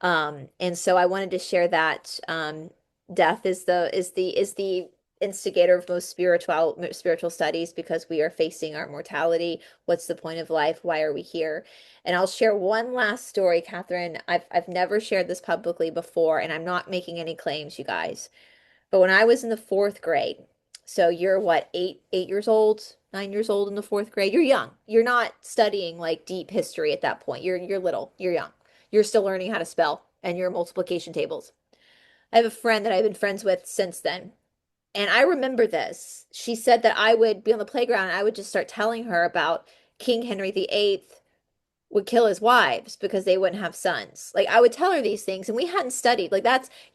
And so I wanted to share that death is the instigator of most spiritual studies because we are facing our mortality. What's the point of life? Why are we here? And I'll share one last story, Catherine. I've never shared this publicly before, and I'm not making any claims, you guys. But when I was in the fourth grade, so you're what, 8 years old, 9 years old in the fourth grade. You're young. You're not studying like deep history at that point. You're little. You're young. You're still learning how to spell and your multiplication tables. I have a friend that I've been friends with since then. And I remember this. She said that I would be on the playground and I would just start telling her about King Henry VIII would kill his wives because they wouldn't have sons. Like I would tell her these things and we hadn't studied. Like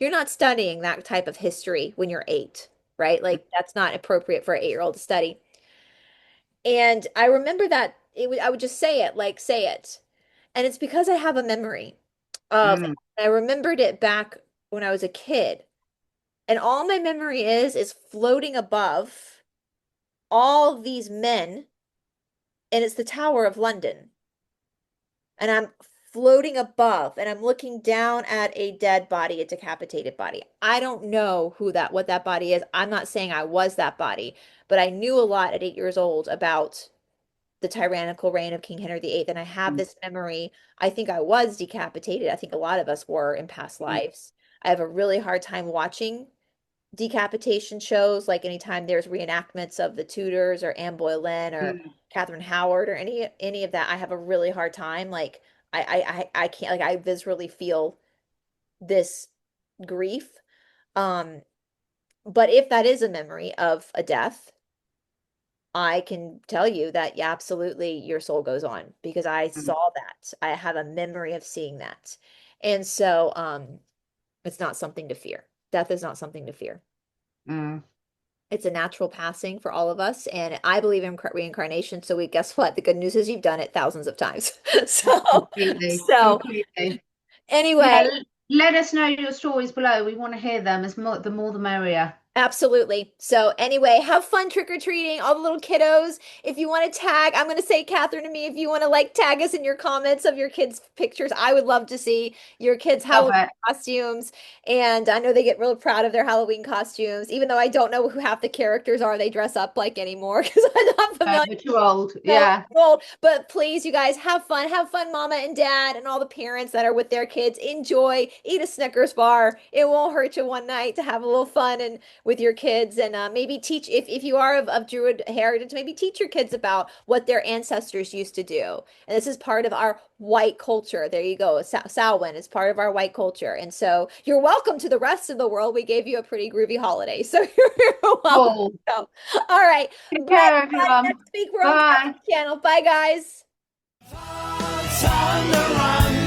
you're not studying that type of history when you're 8, right? Like that's not appropriate for an 8-year-old to study. And I remember that I would just say it, like say it. And it's because I have a memory of, Mm. I remembered it back when I was a kid. And all my memory is floating above all these men, and it's the Tower of London. And I'm floating above, and I'm looking down at a dead body, a decapitated body. I don't know what that body is. I'm not saying I was that body, but I knew a lot at 8 years old about the tyrannical reign of King Henry VIII. And I have this memory. I think I was decapitated. I think a lot of us were in past lives. I have a really hard time watching decapitation shows, like anytime there's reenactments of the Tudors or Anne Boleyn or Catherine Howard or any of that. I have a really hard time. Like I can't, like, I viscerally feel this grief. Um, but if that is a memory of a death, I can tell you that, yeah, absolutely, your soul goes on because I saw that. I have a memory of seeing that. And so, it's not something to fear. Death is not something to fear. Mm. It's a natural passing for all of us, and I believe in reincarnation. So guess what? The good news is you've done it thousands of times. So, Completely, so completely. anyway, Yeah, let us know your stories below. We want to hear them. The more the merrier. absolutely. So anyway, have fun trick-or-treating, all the little kiddos. If you want to tag, I'm going to say Catherine to me, if you want to like tag us in your comments of your kids' pictures, I would love to see your kids' Love Halloween it. costumes. And I know they get real proud of their Halloween costumes, even though I don't know who half the characters are they dress up like anymore because I'm not familiar. We're too old. So Yeah. old. But please, you guys, have fun. Have fun, mama and dad, and all the parents that are with their kids. Enjoy. Eat a Snickers bar. It won't hurt you one night to have a little fun and with your kids, and maybe teach, if you are of Druid heritage, maybe teach your kids about what their ancestors used to do. And this is part of our white culture. There you go. Samhain is part of our white culture. And so you're welcome to the rest of the world. We gave you a pretty groovy holiday. So you're welcome. Cool. So, all right. Take Bye. care, everyone. Next week we're on Bye. Channel. Bye, guys. Time to run.